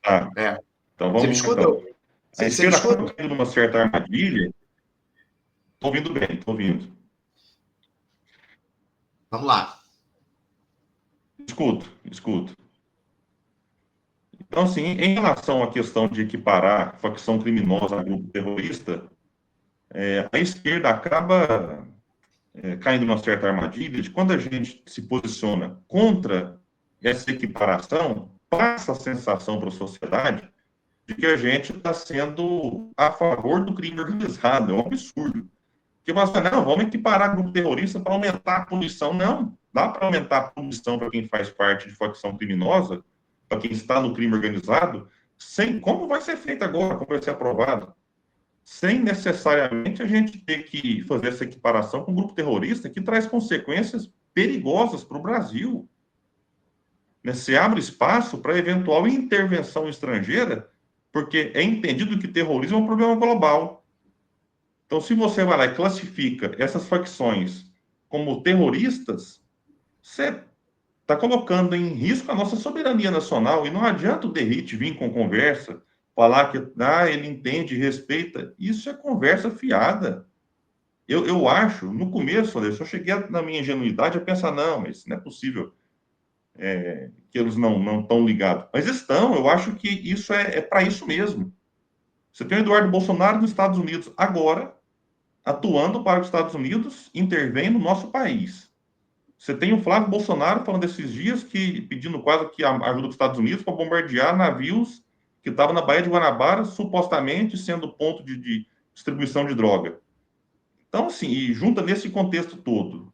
Ah, É. então Você me vamos escuta? então. A Você me esquerda escuta? acaba caindo numa certa armadilha. Estou ouvindo bem, estou ouvindo. Vamos lá. Escuto, escuto. Então, assim, em relação à questão de equiparar facção criminosa a grupo terrorista, a esquerda acaba caindo numa certa armadilha de quando a gente se posiciona contra essa equiparação, passa a sensação para a sociedade de que a gente está sendo a favor do crime organizado. É um absurdo. Porque você fala, não, vamos equiparar grupo terrorista para aumentar a punição. Não, dá para aumentar a punição para quem faz parte de facção criminosa, para quem está no crime organizado, sem como vai ser feito agora, como vai ser aprovado, sem necessariamente a gente ter que fazer essa equiparação com um grupo terrorista que traz consequências perigosas para o Brasil. Né? Se abre espaço para eventual intervenção estrangeira, porque é entendido que terrorismo é um problema global. Então, se você vai lá e classifica essas facções como terroristas, você está colocando em risco a nossa soberania nacional. E não adianta o Derrite vir com conversa, falar que ele entende e respeita. Isso é conversa fiada. Eu acho, no começo, eu cheguei na minha ingenuidade a pensar, não, mas não é possível que eles não estão ligados. Mas estão, eu acho que isso é para isso mesmo. Você tem o Eduardo Bolsonaro nos Estados Unidos agora, atuando para os Estados Unidos, intervém no nosso país. Você tem o Flávio Bolsonaro falando esses dias que pedindo quase que a ajuda dos Estados Unidos para bombardear navios que estavam na Baía de Guanabara, supostamente sendo ponto de distribuição de droga. Então, assim, e junta nesse contexto todo,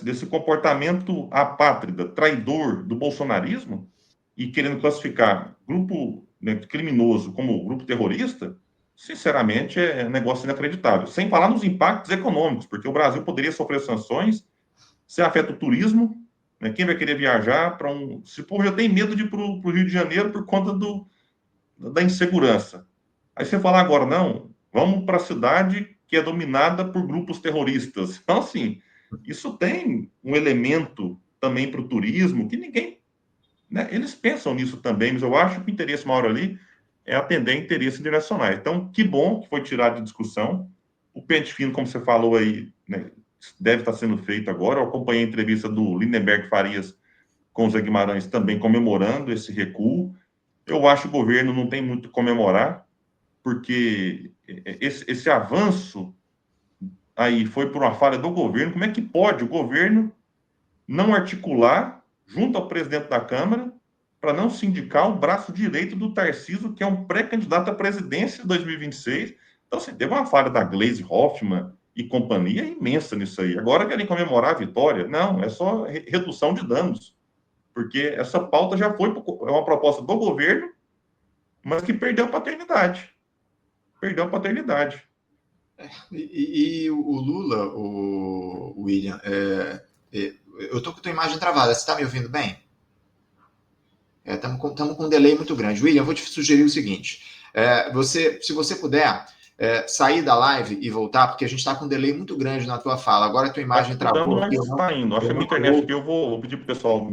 desse comportamento apátrida, traidor do bolsonarismo, e querendo classificar grupo, né, criminoso como grupo terrorista, sinceramente é um negócio inacreditável. Sem falar nos impactos econômicos, porque o Brasil poderia sofrer sanções se afeta o turismo, né? Quem vai querer viajar para um... Se o povo já tem medo de ir para o Rio de Janeiro por conta da insegurança. Aí você fala agora, não, vamos para a cidade que é dominada por grupos terroristas. Então, assim, isso tem um elemento também para o turismo que ninguém... Né? Eles pensam nisso também, mas eu acho que o interesse maior ali é atender interesses internacionais. Então, que bom que foi tirado de discussão. O pente fino, como você falou aí, né, deve estar sendo feito agora. Eu acompanhei a entrevista do Lindenberg Farias com o Zé Guimarães também comemorando esse recuo. Eu acho que o governo não tem muito o que comemorar, porque esse avanço aí foi por uma falha do governo. Como é que pode o governo não articular junto ao presidente da Câmara para não sindicar o braço direito do Tarcísio, que é um pré-candidato à presidência de 2026? Então, assim, teve uma falha da Gleisi Hoffmann e companhia imensa nisso aí. Agora querem comemorar a vitória? Não, é só redução de danos, porque essa pauta já foi é uma proposta do governo, mas que perdeu a paternidade. Perdeu a paternidade. E o Lula, o William, eu tô com a tua imagem travada. Você está me ouvindo bem? Estamos com um delay muito grande. William, eu vou te sugerir o seguinte: se você puder sair da live e voltar, porque a gente está com um delay muito grande na tua fala. Agora a tua Está imagem escutando, travou mas aqui. está indo. Acho Eu que a não minha internet vou. aqui, vou pedir para o pessoal.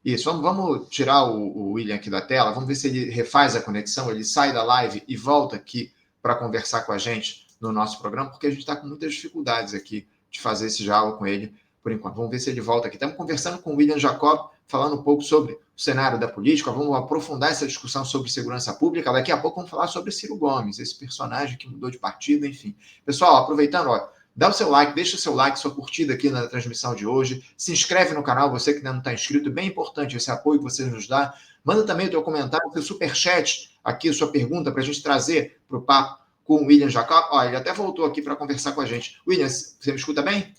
Isso, vamos tirar o William aqui da tela, vamos ver se ele refaz a conexão, ele sai da live e volta aqui para conversar com a gente no nosso programa, porque a gente está com muitas dificuldades aqui de fazer esse diálogo com ele por enquanto. Vamos ver se ele volta aqui. Estamos conversando com o William Jacob, falando um pouco sobre o cenário da política, vamos aprofundar essa discussão sobre segurança pública. Daqui a pouco vamos falar sobre Ciro Gomes, esse personagem que mudou de partido, enfim. Pessoal, aproveitando, ó, dá o seu like, deixa o seu like, sua curtida aqui na transmissão de hoje. Se inscreve no canal, você que ainda não está inscrito. Bem importante esse apoio que você nos dá. Manda também o teu comentário, o teu superchat aqui, sua pergunta, para a gente trazer para o papo com o William Jacob. Ó, ele até voltou aqui para conversar com a gente. William, você me escuta bem?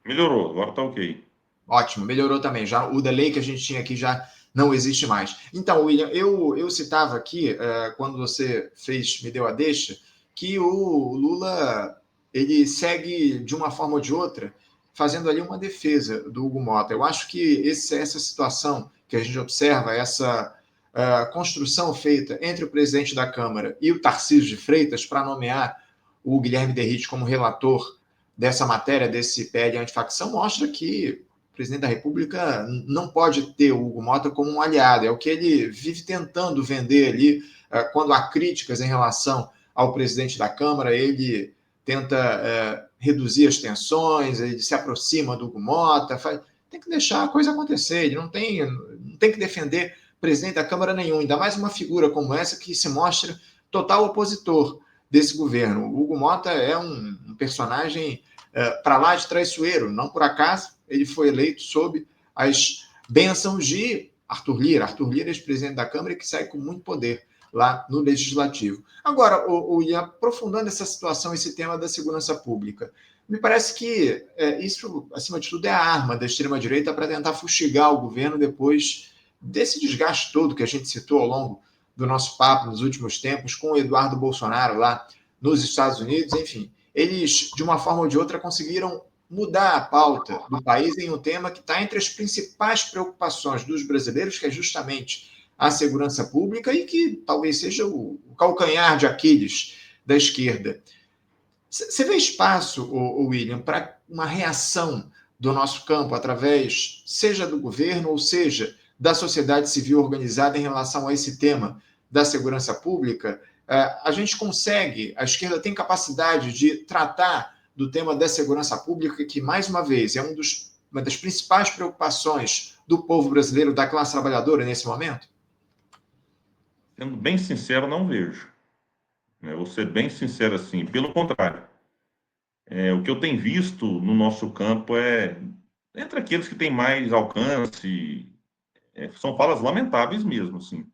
Melhorou, agora está ok. Ótimo, melhorou também. Já o delay que a gente tinha aqui já não existe mais. Então, William, eu citava aqui, quando você me deu a deixa, que o Lula ele segue, de uma forma ou de outra, fazendo ali uma defesa do Hugo Mota. Eu acho que essa situação que a gente observa, essa construção feita entre o presidente da Câmara e o Tarcísio de Freitas para nomear o Guilherme Derrite como relator dessa matéria, desse PL antifacção, mostra que o presidente da República não pode ter o Hugo Mota como um aliado. É o que ele vive tentando vender ali, quando há críticas em relação ao presidente da Câmara, ele tenta reduzir as tensões, ele se aproxima do Hugo Mota, tem que deixar a coisa acontecer, ele não tem que defender presidente da Câmara nenhum, ainda mais uma figura como essa que se mostra total opositor desse governo. O Hugo Mota é um personagem para lá de traiçoeiro, não por acaso ele foi eleito sob as bênçãos de Arthur Lira. Arthur Lira, ex-presidente da Câmara, que sai com muito poder lá no Legislativo. Agora, aprofundando essa situação, esse tema da segurança pública, me parece que isso, acima de tudo, é a arma da extrema-direita para tentar fustigar o governo depois desse desgaste todo que a gente citou ao longo do nosso papo nos últimos tempos com o Eduardo Bolsonaro lá nos Estados Unidos, enfim. Eles, de uma forma ou de outra, conseguiram mudar a pauta do país em um tema que está entre as principais preocupações dos brasileiros, que é justamente a segurança pública e que talvez seja o calcanhar de Aquiles da esquerda. Você vê espaço, William, para uma reação do nosso campo através, seja do governo ou seja da sociedade civil organizada em relação a esse tema da segurança pública? A gente consegue, a esquerda tem capacidade de tratar do tema da segurança pública, que, mais uma vez, é uma das principais preocupações do povo brasileiro, da classe trabalhadora nesse momento? Sendo bem sincero, não vejo. Vou ser bem sincero assim. Pelo contrário, o que eu tenho visto no nosso campo entre aqueles que têm mais alcance, são falas lamentáveis mesmo, assim.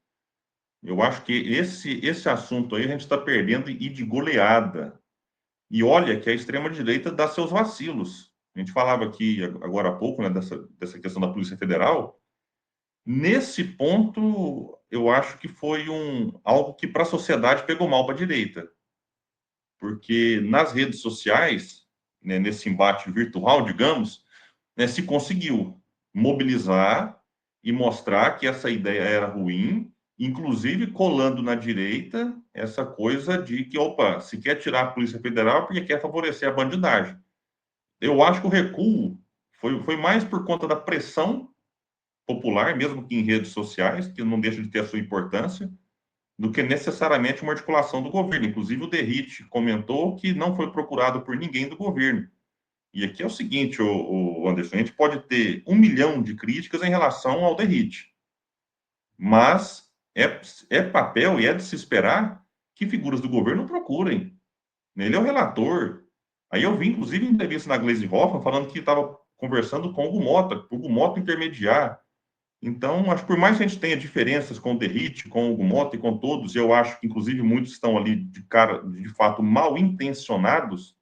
Eu acho que esse assunto aí a gente está perdendo e de goleada. E olha que a extrema-direita dá seus vacilos. A gente falava aqui agora há pouco, né, dessa questão da Polícia Federal. Nesse ponto, eu acho que foi algo que para a sociedade pegou mal para a direita. Porque nas redes sociais, né, nesse embate virtual, digamos, né, se conseguiu mobilizar e mostrar que essa ideia era ruim, inclusive colando na direita essa coisa de que, opa, se quer tirar a Polícia Federal é porque quer favorecer a bandidagem. Eu acho que o recuo foi mais por conta da pressão popular, mesmo que em redes sociais, que não deixa de ter a sua importância, do que necessariamente uma articulação do governo. Inclusive, o Derrite comentou que não foi procurado por ninguém do governo. E aqui é o seguinte, o Anderson, a gente pode ter 1 milhão de críticas em relação ao Derrite. Mas é papel e é de se esperar que figuras do governo procurem. Ele é o relator. Aí eu vi, inclusive, em entrevista na Gleisi Hoffmann, falando que estava conversando com o Hugo Mota intermediar. Então, acho que por mais que a gente tenha diferenças com o Derrite, com o Hugo Mota e com todos, eu acho que, inclusive, muitos estão ali, de fato, mal intencionados,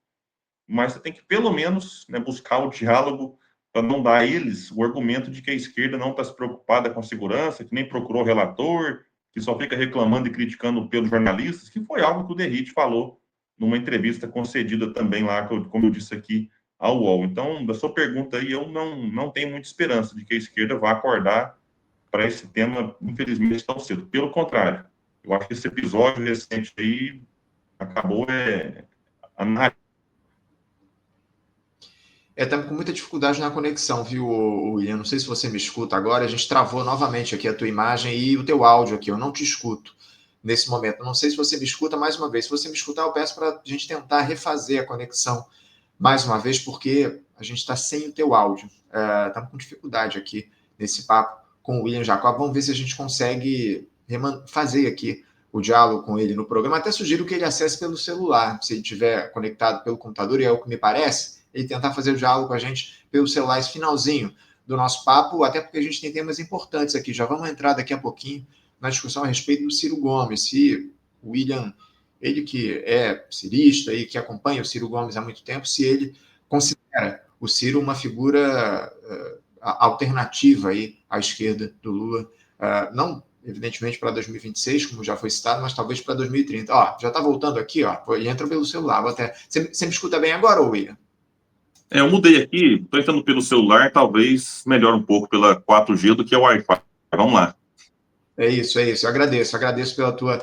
mas você tem que, pelo menos, né, buscar o diálogo para não dar a eles o argumento de que a esquerda não está se preocupada com a segurança, que nem procurou relator, que só fica reclamando e criticando pelos jornalistas, que foi algo que o Derrite falou numa entrevista concedida também lá, como eu disse aqui, ao UOL. Então, da sua pergunta aí, eu não tenho muita esperança de que a esquerda vá acordar para esse tema, infelizmente, tão cedo. Pelo contrário, eu acho que esse episódio recente aí acabou a narrativa. Estamos com muita dificuldade na conexão, viu, William? Não sei se você me escuta agora. A gente travou novamente aqui a tua imagem e o teu áudio aqui. Eu não te escuto nesse momento. Não sei se você me escuta mais uma vez. Se você me escutar, eu peço para a gente tentar refazer a conexão mais uma vez, porque a gente está sem o teu áudio. Estamos com dificuldade aqui nesse papo com o William Jacob. Vamos ver se a gente consegue fazer aqui o diálogo com ele no programa. Até sugiro que ele acesse pelo celular, se ele estiver conectado pelo computador, e é o que me parece, ele tentar fazer o diálogo com a gente pelo celular, esse finalzinho do nosso papo, até porque a gente tem temas importantes aqui. Já vamos entrar daqui a pouquinho na discussão a respeito do Ciro Gomes, se o William, ele que é cirista e que acompanha o Ciro Gomes há muito tempo, se ele considera o Ciro uma figura alternativa aí à esquerda do Lula, não evidentemente para 2026, como já foi citado, mas talvez para 2030. Ó, já está voltando aqui, ó, e entra pelo celular. Até... Você me escuta bem agora, William? Eu mudei aqui, estou entrando pelo celular, talvez melhore um pouco pela 4G do que o Wi-Fi. Vamos lá. É isso. Eu agradeço pela tua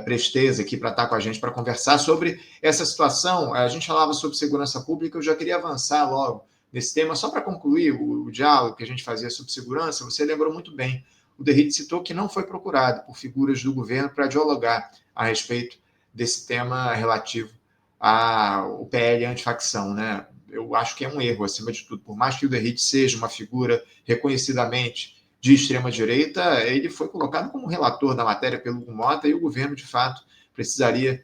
presteza aqui para estar com a gente, para conversar sobre essa situação. A gente falava sobre segurança pública, eu já queria avançar logo nesse tema, só para concluir o diálogo que a gente fazia sobre segurança. Você lembrou muito bem, o Derrite citou que não foi procurado por figuras do governo para dialogar a respeito desse tema relativo ao PL antifacção, né? Eu acho que é um erro, acima de tudo. Por mais que o Derrite seja uma figura reconhecidamente de extrema-direita, ele foi colocado como relator da matéria pelo Hugo Mota, e o governo, de fato, precisaria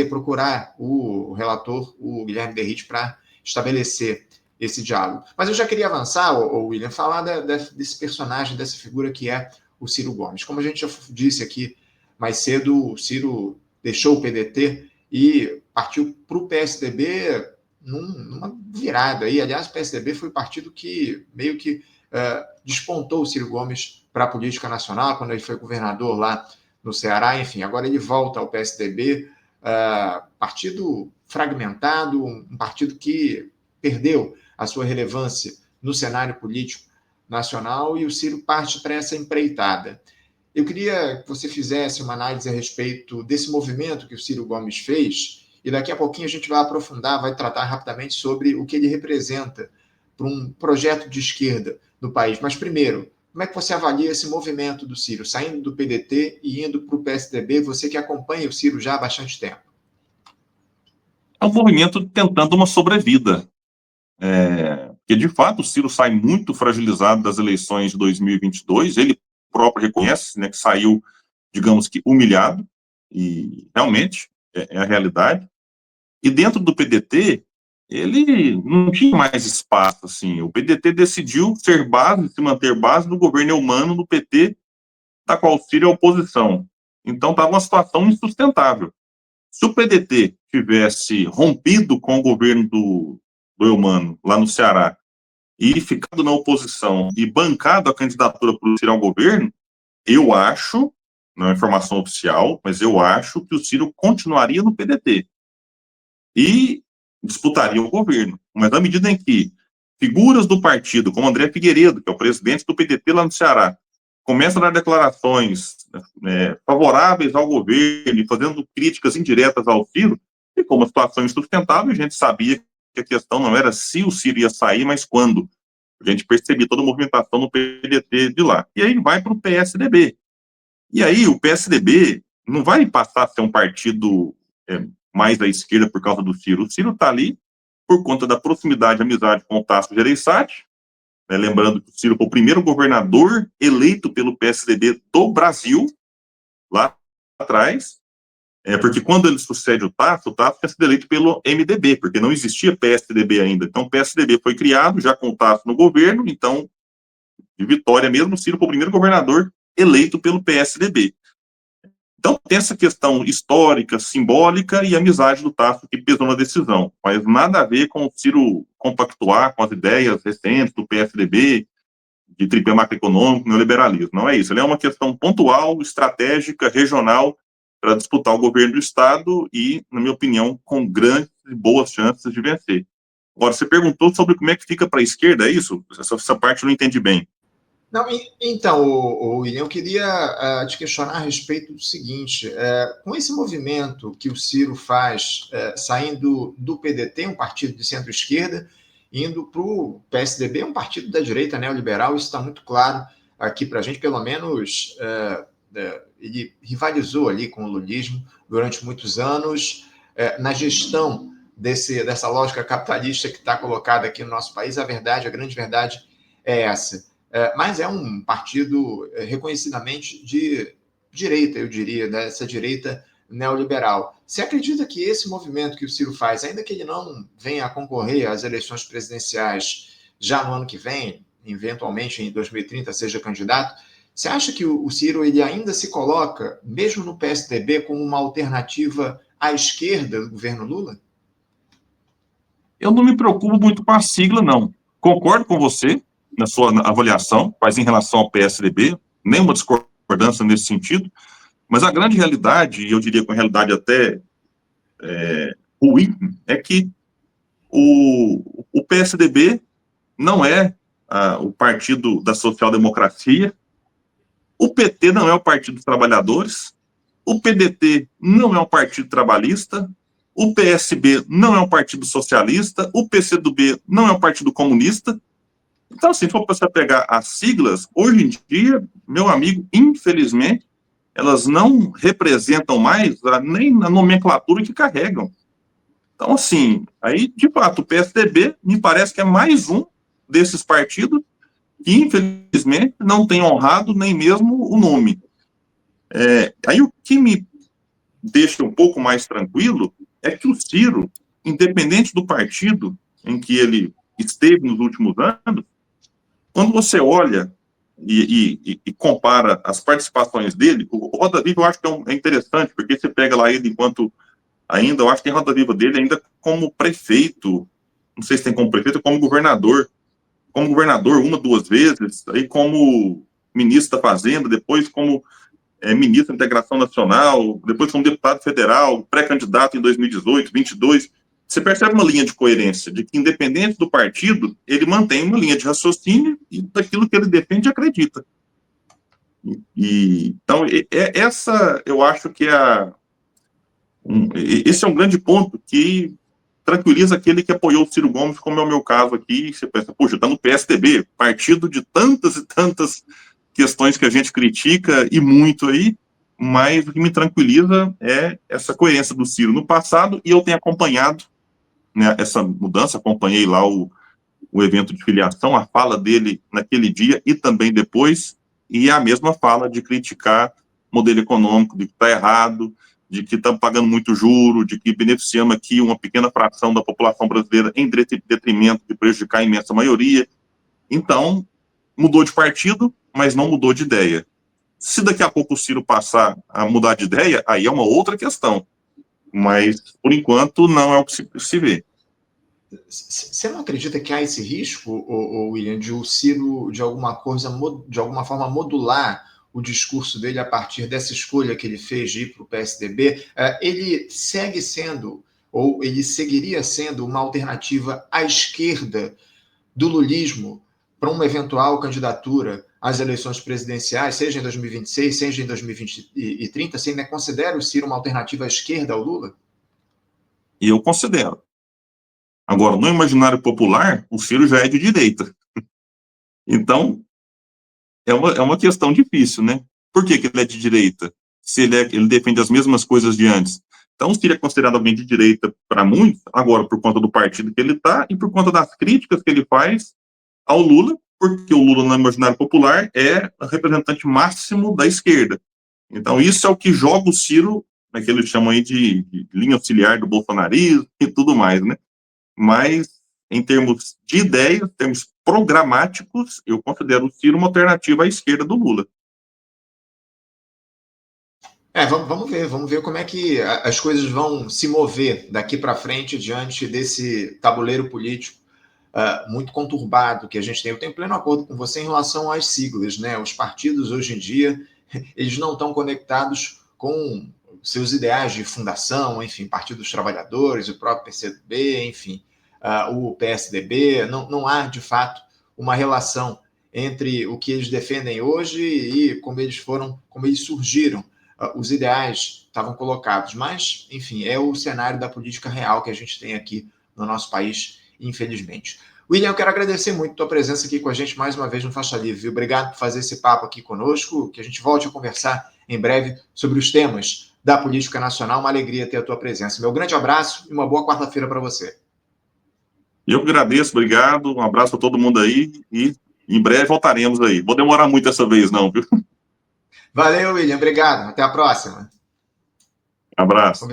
procurar o relator, o Guilherme Derrite, para estabelecer esse diálogo. Mas eu já queria avançar, William, falar desse personagem, dessa figura que é o Ciro Gomes. Como a gente já disse aqui mais cedo, o Ciro deixou o PDT e partiu para o PSDB numa virada aí. Aliás, o PSDB foi o partido que meio que despontou o Ciro Gomes para a política nacional, quando ele foi governador lá no Ceará. Enfim, agora ele volta ao PSDB, partido fragmentado, um partido que perdeu a sua relevância no cenário político nacional, e o Ciro parte para essa empreitada. Eu queria que você fizesse uma análise a respeito desse movimento que o Ciro Gomes fez, e daqui a pouquinho a gente vai aprofundar, vai tratar rapidamente sobre o que ele representa para um projeto de esquerda no país. Mas primeiro, como é que você avalia esse movimento do Ciro, saindo do PDT e indo para o PSDB, você que acompanha o Ciro já há bastante tempo? É um movimento tentando uma sobrevida. Porque, de fato, o Ciro sai muito fragilizado das eleições de 2022, ele próprio reconhece, né, que saiu, digamos que, humilhado, e realmente é a realidade. E dentro do PDT, ele não tinha mais espaço, assim. O PDT decidiu ser base, se manter base do governo Eumano do PT, da qual o Ciro é oposição. Então, estava uma situação insustentável. Se o PDT tivesse rompido com o governo do Eumano, lá no Ceará, e ficado na oposição e bancado a candidatura para o Ciro ao governo, eu acho, não é informação oficial, mas eu acho que o Ciro continuaria no PDT e disputaria o governo. Mas à medida em que figuras do partido, como André Figueiredo, que é o presidente do PDT lá no Ceará, começam a dar declarações favoráveis ao governo e fazendo críticas indiretas ao Ciro, ficou uma situação insustentável. A gente sabia que a questão não era se o Ciro ia sair, mas quando. A gente percebia toda a movimentação no PDT de lá. E aí vai para o PSDB. E aí o PSDB não vai passar a ser um partido mais à esquerda por causa do Ciro. O Ciro está ali por conta da proximidade e amizade com o Tasso Gereissati, né, lembrando que o Ciro foi o primeiro governador eleito pelo PSDB do Brasil, lá atrás, porque quando ele sucede o Tasso tinha sido eleito pelo MDB, porque não existia PSDB ainda. Então, o PSDB foi criado já com o Tasso no governo, então, de Vitória mesmo, o Ciro foi o primeiro governador eleito pelo PSDB. Então, tem essa questão histórica, simbólica e amizade do Tasso que pesou na decisão, mas nada a ver com o Ciro compactuar com as ideias recentes do PSDB, de tripé macroeconômico, neoliberalismo. Não é isso. Ele é uma questão pontual, estratégica, regional, para disputar o governo do Estado e, na minha opinião, com grandes e boas chances de vencer. Agora, você perguntou sobre como é que fica para a esquerda, é isso? Essa parte eu não entendi bem. Não, então, William, eu queria te questionar a respeito do seguinte: com esse movimento que o Ciro faz, saindo do PDT, um partido de centro-esquerda, indo para o PSDB, um partido da direita neoliberal, isso está muito claro aqui para a gente, pelo menos ele rivalizou ali com o lulismo durante muitos anos, na gestão dessa lógica capitalista que está colocada aqui no nosso país. A grande verdade é essa. Mas é um partido reconhecidamente de direita, eu diria, dessa direita neoliberal. Você acredita que esse movimento que o Ciro faz, ainda que ele não venha a concorrer às eleições presidenciais já no ano que vem, eventualmente em 2030 seja candidato, você acha que o Ciro ele ainda se coloca, mesmo no PSDB, como uma alternativa à esquerda do governo Lula? Eu não me preocupo muito com a sigla, não. Concordo com você na sua avaliação, mas em relação ao PSDB, nenhuma discordância nesse sentido, mas a grande realidade, e eu diria com a realidade até ruim, é que o PSDB não é o partido da social-democracia, o PT não é o partido dos trabalhadores, o PDT não é um partido trabalhista, o PSB não é um partido socialista, o PCdoB não é um partido comunista. Então, assim, se for para você pegar as siglas, hoje em dia, meu amigo, infelizmente, elas não representam mais nem a nomenclatura que carregam. Então, assim, aí, de fato, o PSDB me parece que é mais um desses partidos que, infelizmente, não tem honrado nem mesmo o nome. Aí, o que me deixa um pouco mais tranquilo é que o Ciro, independente do partido em que ele esteve nos últimos anos, quando você olha e compara as participações dele, o Roda Viva eu acho que é interessante, porque você pega lá ele enquanto ainda, eu acho que tem Roda Viva dele ainda como prefeito, não sei se tem como prefeito, como governador uma, duas vezes, aí como ministro da Fazenda, depois como ministro da Integração Nacional, depois como deputado federal, pré-candidato em 2018, 22. Você percebe uma linha de coerência, de que independente do partido, ele mantém uma linha de raciocínio e daquilo que ele defende e acredita. Então, essa eu acho que esse é um grande ponto que tranquiliza aquele que apoiou o Ciro Gomes, como é o meu caso aqui. Você pensa, puxa, está no PSDB, partido de tantas e tantas questões que a gente critica e muito aí, mas o que me tranquiliza é essa coerência do Ciro no passado, e eu tenho acompanhado, né, essa mudança, acompanhei lá o evento de filiação, a fala dele naquele dia e também depois, e é a mesma fala de criticar o modelo econômico, de que está errado, de que estamos pagando muito juro, de que beneficiamos aqui uma pequena fração da população brasileira em detrimento de prejudicar a imensa maioria. Então, mudou de partido, mas não mudou de ideia. Se daqui a pouco o Ciro passar a mudar de ideia, aí é uma outra questão. Mas, por enquanto, não é o que se vê. Você não acredita que há esse risco, William, de o Ciro, de alguma forma, modular o discurso dele a partir dessa escolha que ele fez de ir para o PSDB? Ele segue sendo, ou ele seguiria sendo, uma alternativa à esquerda do lulismo para uma eventual candidatura às eleições presidenciais, seja em 2026, seja em 2030? Você ainda considera o Ciro uma alternativa à esquerda ao Lula? E eu considero. Agora, no imaginário popular, o Ciro já é de direita. Então, é uma questão difícil, né? Por que ele é de direita? Se ele defende as mesmas coisas de antes. Então, o Ciro é considerado alguém de direita para muitos, agora por conta do partido que ele está e por conta das críticas que ele faz ao Lula, porque o Lula, no imaginário popular, é o representante máximo da esquerda. Então, isso é o que joga o Ciro, né, que eles chamam aí de linha auxiliar do bolsonarismo e tudo mais, né? Mas, em termos de ideias, em termos programáticos, eu considero o Ciro uma alternativa à esquerda do Lula. Vamos ver como é que as coisas vão se mover daqui para frente diante desse tabuleiro político muito conturbado que a gente tem. Eu tenho pleno acordo com você em relação às siglas, né? Os partidos hoje em dia eles não estão conectados com seus ideais de fundação, enfim, Partido dos Trabalhadores, o próprio PCdoB, enfim, o PSDB. Não há de fato uma relação entre o que eles defendem hoje e como eles surgiram. Os ideais estavam colocados, mas, enfim, é o cenário da política real que a gente tem aqui no nosso país, infelizmente. William, eu quero agradecer muito a tua presença aqui com a gente mais uma vez no Faixa Livre, viu? Obrigado por fazer esse papo aqui conosco, que a gente volte a conversar em breve sobre os temas da política nacional. Uma alegria ter a tua presença. Meu grande abraço e uma boa quarta-feira para você. Eu que agradeço, obrigado, um abraço a todo mundo aí e em breve voltaremos aí. Vou demorar muito dessa vez, não, viu? Valeu, William. Obrigado. Até a próxima. Abraço.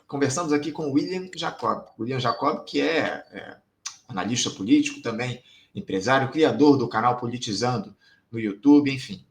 Conversamos aqui com o William Jacob. William Jacob, que é analista político, também empresário, criador do canal Politizando no YouTube, enfim,